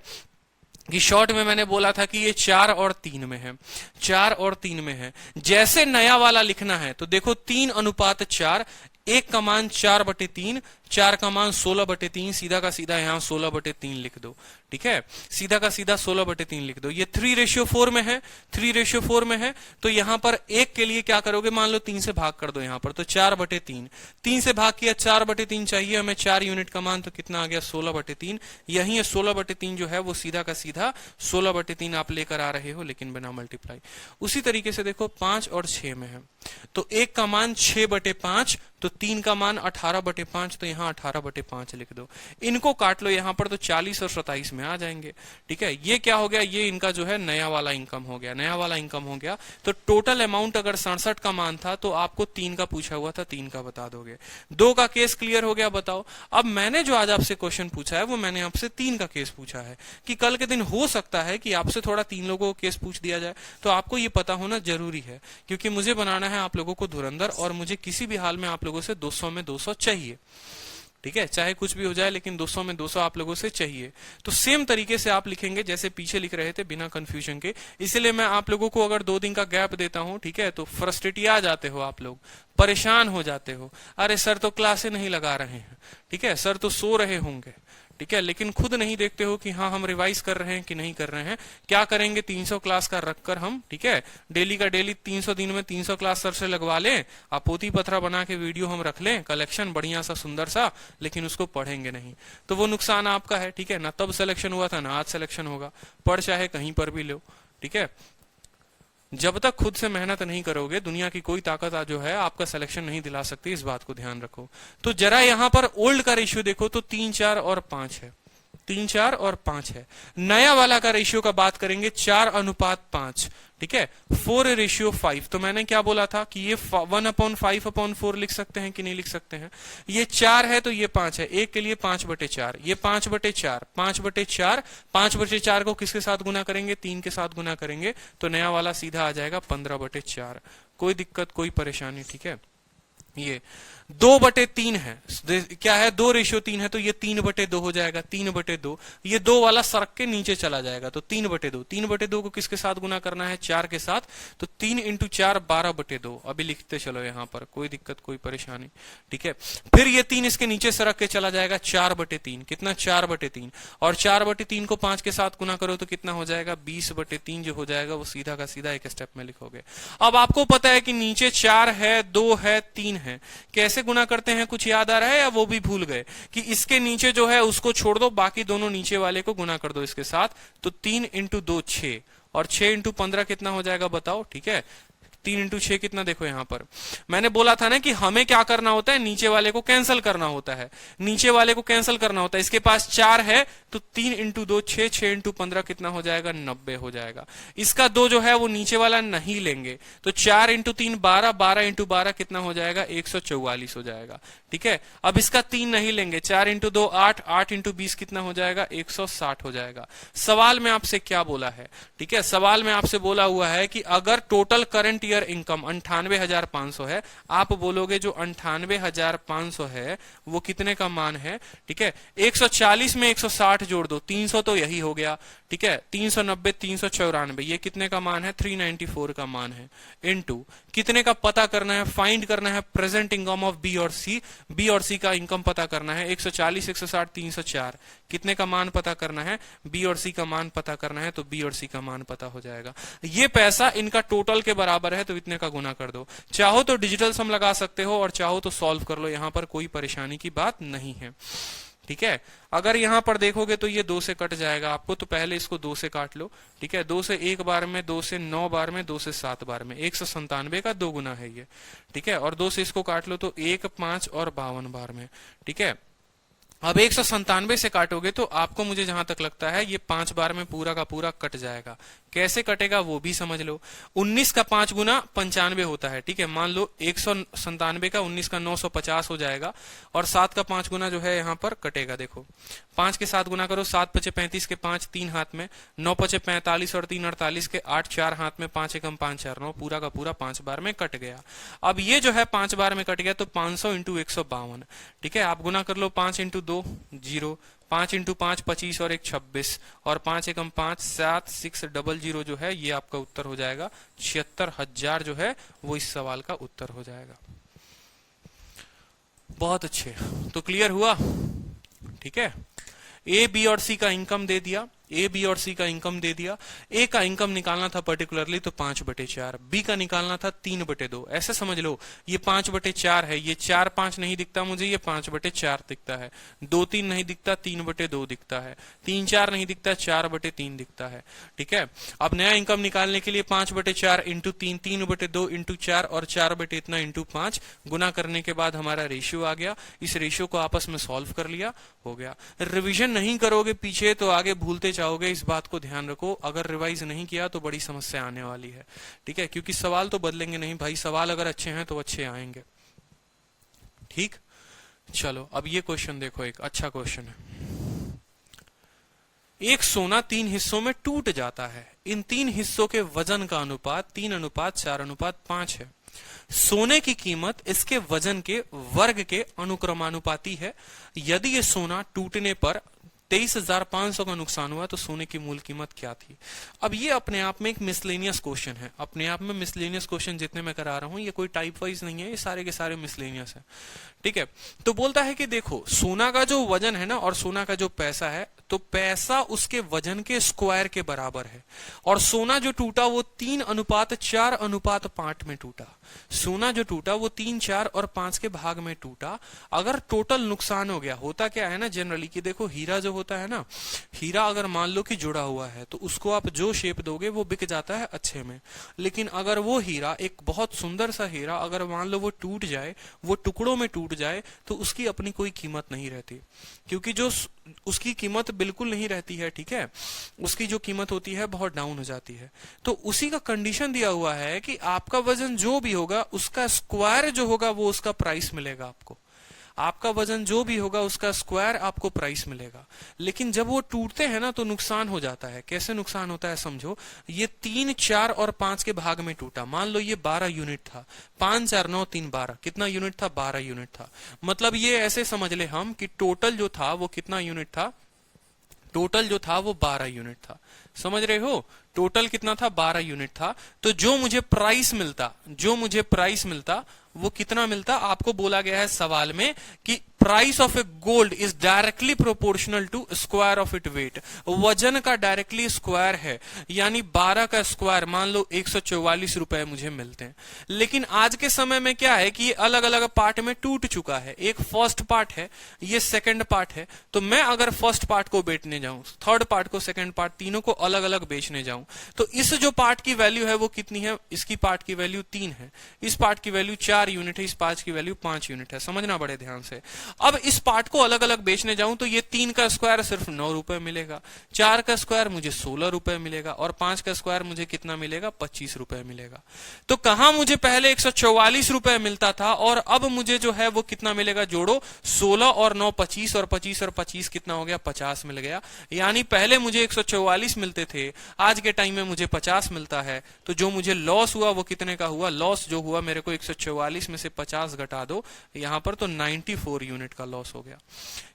कि शॉर्ट में मैंने बोला था कि ये 4 और 3 में है, 4 और 3 में है। जैसे नया वाला लिखना है तो देखो 3:4, एक का मान 4/3, 4 का मान 16/3, सीधा का सीधा यहाँ 16/3 लिख दो, ठीक है। सीधा का सीधा 16/3 लिख दो। ये 3:4 में है, 3:4 में है। तो यहां पर एक के लिए क्या करोगे, मान लो 3 से भाग कर दो यहां पर, तो 4/3, 3 से भाग किया, 4/3 चाहिए हमें, 4 यूनिट का मान, तो कितना आ गया, 16/3। यही 16/3 जो है वो सीधा का सीधा 16/3 आप लेकर आ रहे हो, लेकिन बिना मल्टीप्लाई। उसी तरीके से देखो 5 और 6 में है, तो एक का मान 6/5, तो 3 का मान 18/5, तो यहाँ 18/5 लिख दो। इनको काट लो यहाँ पर, तो 40 और 27 में आ जाएंगे, ठीक है। ये क्या हो गया, ये इनका जो है नया वाला इनकम हो गया, नया वाला इनकम हो गया। तो टोटल अमाउंट अगर 67 का मान था तो आपको 3 का पूछा हुआ था, 3 का बता दोगे। 2 का केस क्लियर हो गया, बताओ। अब मैंने जो आज आपसे क्वेश्चन पूछा है वो मैंने आपसे 3 का केस पूछा है, कि कल के दिन हो सकता है कि आपसे थोड़ा 3 लोगों को केस पूछ दिया जाए। तो आपको ये पता होना जरूरी है, क्योंकि मुझे बनाना है आप लोगों को धुरंधर, और मुझे किसी भी हाल में आप लोगों से 200 में 200 चाहिए, ठीक है। चाहे कुछ भी हो जाए, लेकिन 200 में 200 आप लोगों से चाहिए। तो सेम तरीके से आप लिखेंगे जैसे पीछे लिख रहे थे, बिना कंफ्यूजन के। इसलिए मैं आप लोगों को अगर 2 दिन का गैप देता हूं, ठीक है, तो फ्रस्ट्रेट आ जाते हो आप लोग, परेशान हो जाते हो। अरे सर तो क्लासे नहीं लगा रहे हैं, ठीक है, सर तो सो रहे होंगे, ठीक है, लेकिन खुद नहीं देखते हो कि हाँ हम रिवाइज कर रहे हैं कि नहीं कर रहे हैं। क्या करेंगे, 300 क्लास का रखकर हम, ठीक है, डेली का डेली 300 दिन में 300 क्लास सर से लगवा लें, आप पोती पथरा बना के वीडियो हम रख लें, कलेक्शन बढ़िया सा सुंदर सा, लेकिन उसको पढ़ेंगे नहीं। तो वो नुकसान आपका है, ठीक है ना। तब सिलेक्शन हुआ था ना आज सिलेक्शन होगा। पढ़ चाहे कहीं पर भी लो, ठीक है। जब तक खुद से मेहनत नहीं करोगे, दुनिया की कोई ताकत जो है आपका सिलेक्शन नहीं दिला सकती, इस बात को ध्यान रखो। तो जरा यहां पर ओल्ड का रेशियो देखो, तो 3 4 और 5 है, 3 4 और 5 है। नया वाला का रेशियो का बात करेंगे, 4:5, ठीक है, 4:5। तो मैंने क्या बोला था कि ये 1/5/4 लिख सकते हैं कि नहीं लिख सकते हैं। ये 4 है तो ये 5 है, एक के लिए 5/4, ये 5/4, 5/4, 5/4 को किसके साथ गुना करेंगे, 3 के साथ गुना करेंगे, तो नया वाला सीधा आ जाएगा 15/4। कोई दिक्कत, कोई परेशानी, ठीक है। ये 2/3 है, क्या है 2:3 है, तो ये 3/2 हो जाएगा, 3/2। ये 2 वाला सरक के नीचे चला जाएगा, तो 3/2। 3/2 को किसके साथ गुना करना है, 4 के साथ, तो 3 × 4 12/2। अभी लिखते चलो यहाँ पर, कोई दिक्कत कोई परेशानी, ठीक है। फिर ये 3 इसके नीचे सरक के चला जाएगा, 4/3। कितना, 4/3। और 4/3 को 5 के साथ गुना करो तो कितना हो जाएगा, 20/3 जो हो जाएगा, वो सीधा का सीधा एक स्टेप में लिखोगे। अब आपको पता है कि नीचे 4 है, 2 है, 3 है, कैसे गुना करते हैं, कुछ याद आ रहा है या वो भी भूल गए, कि इसके नीचे जो है उसको छोड़ दो, बाकी दोनों नीचे वाले को गुना कर दो इसके साथ, तो 3 × 2 6, और 6 × 15 कितना हो जाएगा बताओ, ठीक है। 3 × 6 कितना, देखो यहां पर मैंने बोला था ना कि हमें क्या करना होता है, नीचे वाले को कैंसिल करना होता है, नीचे वाले को कैंसिल करना होता है। इसके पास 4 है, तो 3 × 2 6, 6 × 15 कितना हो जाएगा, 90 हो जाएगा। इसका 2 जो है वो नीचे वाला नहीं लेंगे, तो 4 × 3 12, 12 × 12 कितना हो जाएगा, 144 हो जाएगा, ठीक है। अब इसका 3 नहीं लेंगे, 4 × 2 8, 8 × 20 कितना हो जाएगा, 160 हो जाएगा। सवाल में आपसे क्या बोला है, ठीक है, सवाल में आपसे बोला हुआ है कि अगर टोटल करंट इनकम 98,500 है, आप बोलोगे जो 98,500 है वो कितने का मान है, ठीक है। 140 में 160 जोड़ दो, 300 तो यही हो गया, ठीक है। 390 394 ये कितने का मान है, 394 का मान है, इनटू कितने का पता करना है, फाइंड करना है प्रेजेंट इनकम ऑफ बी और सी। बी और सी का इनकम पता करना है, 140 160 304 कितने का मान पता करना है, बी और सी का मान पता करना है, तो बी और सी का मान पता हो जाएगा। ये पैसा इनका टोटल के बराबर है, तो इतने का गुना कर दो। चाहो तो डिजिटल सम लगा सकते हो और चाहो तो सॉल्व कर लो, यहां पर कोई परेशानी की बात नहीं है, ठीक है। अगर यहां पर देखोगे तो ये 2 से कट जाएगा आपको, तो पहले इसको 2 से काट लो, ठीक है। 2 से 1 बार में, 2 से 9 बार में, 2 से 7 बार में, 197 का 2 गुना है ये, ठीक है। और 2 से इसको काट लो तो 1 5 और 52 बार में, ठीक है। अब 197 से काटोगे तो आपको, मुझे जहां तक लगता है, ये 5 बार में पूरा का पूरा कट जाएगा। कैसे कटेगा वो भी समझ लो। 19 का 5 गुना 95 होता है, ठीक है। मान लो 197 का 19 का 950 हो जाएगा, और 7 का 5 गुना जो है यहाँ पर कटेगा। देखो 5 के 7 गुना करो, 7 × 5 = 35 के 5 3 हाथ में, 9 × 5 = 45 और 3 × 48 के 8 4 हाथ में, 5 × 5 = 9, पूरा का पूरा 5 बार में कट गया। अब ये जो है 5 बार में कट गया, तो 500 × 152, ठीक है। आप गुना कर लो, 5 × 2 0, 5 × 5 25 और 1 26, और 5 × 5 7 600 जो है ये आपका उत्तर हो जाएगा। 76,000 जो है वो इस सवाल का उत्तर हो जाएगा। बहुत अच्छे, तो क्लियर हुआ, ठीक है। ए बी और सी का इनकम दे दिया, ए बी और सी का इनकम दे दिया। ए का इनकम निकालना था पर्टिकुलरली, तो 5/4, बी का निकालना था 3/2। ऐसे समझ लो, ये 5/4 है, ये 4 5 नहीं दिखता मुझे, ये 5/4 दिखता है। 2 3 नहीं दिखता, 3/2 दिखता है। 3 4 नहीं दिखता, 4/3 दिखता है, ठीक है। अब नया इनकम निकालने के लिए 5/4 × 3, 3/2 × 4 और 4/इतना × 5 गुना करने के बाद हमारा रेशियो आ गया। इस रेशियो को आपस में सॉल्व कर लिया, हो गया। रिविजन नहीं करोगे पीछे तो आगे भूलते चाहोगे, इस बात को ध्यान रखो। अगर रिवाइज नहीं किया तो बड़ी समस्या आने वाली है, ठीक है। क्योंकि सवाल तो बदलेंगे नहीं भाई, सवाल अगर अच्छे हैं तो अच्छे आएंगे, ठीक। चलो अब ये क्वेश्चन देखो, एक अच्छा क्वेश्चन है। एक सोना 3 हिस्सों में टूट जाता है। इन 3 हिस्सों के वजन का अनुपात 3:4:5 है। सोने की कीमत इसके वजन के वर्ग के अनुक्रमानुपाती है। यदि ये सोना टूटने पर 23,500 का नुकसान हुआ तो सोने की मूल कीमत क्या थी। अब ये अपने आप में एक मिसलेनियस क्वेश्चन है। अपने आप में मिसलेनियस क्वेश्चन जितने मैं करा रहा हूं ये कोई टाइप वाइज नहीं है, ये सारे के सारे मिसलेनियस है, ठीक है। तो बोलता है कि देखो सोना का जो वजन है ना और सोना का जो पैसा है, तो पैसा उसके वजन के स्क्वायर के बराबर है, और सोना जो टूटा वो 3:4:5 में टूटा। सोना जो टूटा वो 3 4 और 5 के भाग में टूटा। अगर टोटल नुकसान हो गया, होता क्या है ना जनरली कि देखो हीरा जो होता है ना, हीरा अगर मान लो कि जुड़ा हुआ है तो उसको आप जो शेप दोगे वो बिक जाता है अच्छे में। लेकिन अगर वो हीरा, एक बहुत सुंदर सा हीरा, अगर मान लो वो टूट जाए, वो टुकड़ों में टूट जाए, तो उसकी अपनी कोई कीमत नहीं रहती, क्योंकि जो उसकी कीमत बिल्कुल नहीं रहती है, ठीक है। उसकी जो कीमत होती है बहुत डाउन हो जाती है। तो उसी का कंडीशन दिया हुआ है कि आपका वजन जो भी होगा उसका स्क्वायर जो होगा वो उसका प्राइस मिलेगा आपको। आपका वजन जो भी होगा उसका स्क्वायर आपको प्राइस मिलेगा। लेकिन जब वो टूटते हैं ना तो नुकसान हो जाता है। कैसे नुकसान होता है समझो, ये 3, 4 और 5 के भाग में टूटा। मान लो ये 12 यूनिट था, 5, 4, 9, 3, 12, कितना यूनिट था? 12 यूनिट था। मतलब ये ऐसे समझ ले हम कि टोटल जो था वो कितना यूनिट था? टोटल जो था वो 12 यूनिट था। समझ रहे हो? टोटल कितना था? 12 यूनिट था। तो जो मुझे प्राइस मिलता वो कितना मिलता? आपको बोला गया है सवाल में कि price of a gold is directly proportional to square of it weight. वजन का डायरेक्टली स्क्वायर है, यानी 12 का स्क्वायर मान लो 144 रुपए मुझे मिलते हैं। लेकिन आज के समय में क्या है कि ये अलग अलग पार्ट में टूट चुका है। एक फर्स्ट पार्ट है, ये सेकंड पार्ट है। तो मैं अगर फर्स्ट पार्ट को बेचने जाऊं, थर्ड पार्ट को, सेकंड पार्ट, तीनों को अलग अलग बेचने जाऊं, तो इस जो पार्ट की वैल्यू है वो कितनी है? इसकी पार्ट की वैल्यू 3 है, इस पार्ट की वैल्यू 4 यूनिट है, इस पार्ट की वैल्यू 5 यूनिट है। समझना बड़े ध्यान से। अब इस पार्ट को अलग अलग बेचने जाऊं तो ये 3 का स्क्वायर सिर्फ 9 रुपए मिलेगा, 4 का स्क्वायर मुझे 16 रुपए मिलेगा और 5 का स्क्वायर मुझे कितना मिलेगा? 25 रुपए मिलेगा। तो कहां मुझे पहले 144 रुपए मिलता था और अब मुझे जो है वो कितना मिलेगा? जोड़ो, 16 और 9 25 और 25 और 25 कितना हो गया? 50 मिल गया। यानी पहले मुझे 144 मिलते थे, आज के टाइम में मुझे 50 मिलता है। तो जो मुझे लॉस हुआ वो कितने का हुआ? लॉस जो हुआ मेरे को 144 में से 50 घटा दो यहां पर, तो 94 यूनिट का लॉस हो गया।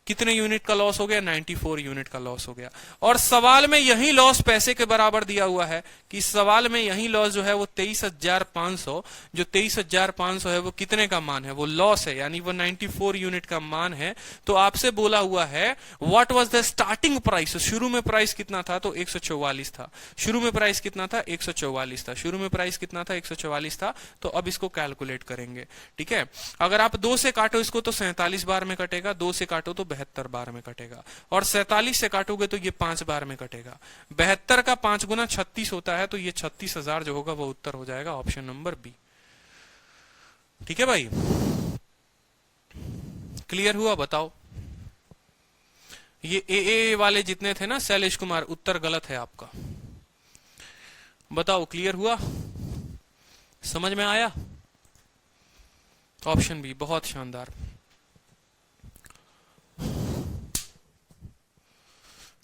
कितने यूनिट का लॉस हो गया? 94 यूनिट का लॉस हो गया। और सवाल में यही लॉस पैसे के बराबर दिया हुआ है कि सवाल में यही लॉस जो है वो 23,500, जो 23,500 है वो कितने का मान है? वो लॉस है, यानी वो 94 यूनिट का मान है। तो आपसे बोला हुआ है what was the starting price. शुरू में प्राइस कितना था? तो 144 था। शुरू में प्राइस कितना था? 144 था। शुरू में प्राइस कितना था? 144 था। तो अब इसको कैलकुलेट करेंगे, ठीक है। अगर आप 2 से काटो इसको तो 47 बार में कटेगा, 2 से काटो तो 72 बार में कटेगा, और 47 से काटोगे तो ये 5 बार में कटेगा। 72 का 5 गुना 36 होता है, तो ये 36,000 जो होगा वो उत्तर हो जाएगा ऑप्शन नंबर बी। ठीक है भाई, क्लियर हुआ? बताओ। ये ए वाले जितने थे ना, शैलेश कुमार, उत्तर गलत है आपका। बताओ, क्लियर हुआ? समझ में आया? ऑप्शन बी, बहुत शानदार।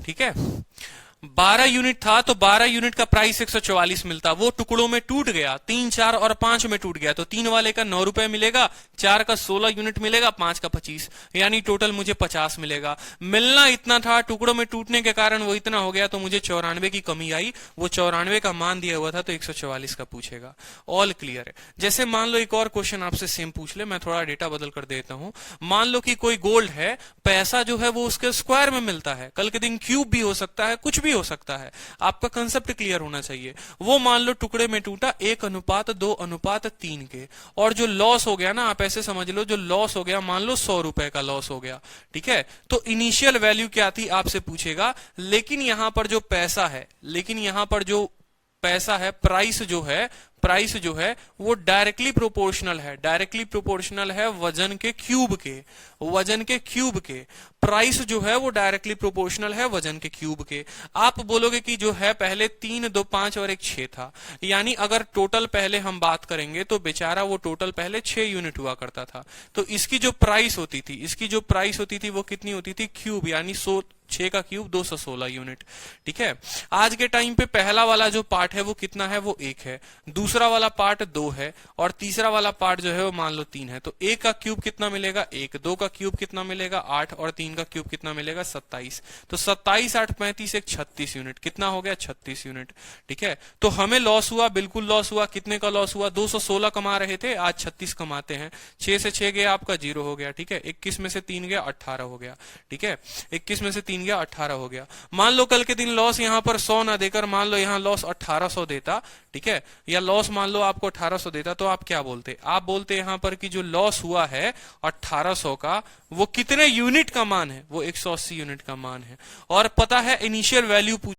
ठीक है, 12 यूनिट था तो 12 यूनिट का प्राइस 144 मिलता। वो टुकड़ों में टूट गया, 3, 4 और 5 में टूट गया। तो 3 वाले का 9 रुपए मिलेगा, 4 का 16 यूनिट मिलेगा, 5 का 25, यानी टोटल मुझे 50 मिलेगा। मिलना इतना था, टुकड़ों में टूटने के कारण वो इतना हो गया, तो मुझे 94 की कमी आई। वो 94 का मान दिया हुआ था तो 144 का पूछेगा। ऑल क्लियर है। जैसे मान लो एक और क्वेश्चन आपसे सेम पूछ ले, मैं थोड़ा डेटा बदल कर देता हूं। मान लो कि कोई गोल्ड है, पैसा जो है वो उसके स्क्वायर में मिलता है, कल के दिन क्यूब भी हो सकता है, कुछ भी हो सकता है। आपका कंसेप्ट क्लियर होना चाहिए। वो मान लो टुकड़े में टूटा 1:2:3 के, और जो लॉस हो गया ना, आप ऐसे समझ लो, जो लॉस हो गया मान लो 100 रुपए का लॉस हो गया। ठीक है, तो इनिशियल वैल्यू क्या थी आपसे पूछेगा। लेकिन यहां पर जो पैसा है, प्राइस जो है वो डायरेक्टली प्रोपोर्शनल है वजन के क्यूब के। प्राइस जो है वो डायरेक्टली प्रोपोर्शनल है वजन के क्यूब के। आप बोलोगे कि जो है पहले 3, 2, 5 और 1 6 था, यानी अगर टोटल पहले हम बात करेंगे तो बेचारा वो टोटल पहले 6 यूनिट हुआ करता था। तो इसकी जो प्राइस होती थी वो कितनी होती थी? क्यूब, यानी 6 का क्यूब 216 यूनिट। ठीक है, आज के टाइम पे पहला वाला जो पार्ट है वो कितना है? वो 1 है, दूसरा वाला पार्ट 2 है, और तीसरा वाला पार्ट जो है वो मान लो 3 है। तो 1 का क्यूब कितना मिलेगा? 1, 2 का क्यूब कितना मिलेगा? 8, और 3 का क्यूब कितना मिलेगा? 27। तो 27, 8, 35, 1 36 यूनिट। कितना हो गया? 36 यूनिट। ठीक है, तो हमें लॉस हुआ, बिल्कुल लॉस हुआ। कितने का लॉस हुआ? 216 कमा रहे थे, आज 36 कमाते हैं। 6 से 6 गया आपका 0 हो गया। ठीक है, 21 में से 3 गया 18 हो गया। ठीक है, 21 में से 3 गया 18 हो गया। मान लो कल के दिन लॉस यहां पर 100 ना देकर मान लो यहां लॉस 1800 देता, ठीक है, या लॉस मान लो आपको 1800 देता, तो आप क्या बोलते? आप बोलते यहां पर कि जो लॉस हुआ है 1800 का, वो कितने यूनिट का मान है? वो 180 यूनिट का मान है। और पता है इनिशियल वैल्यू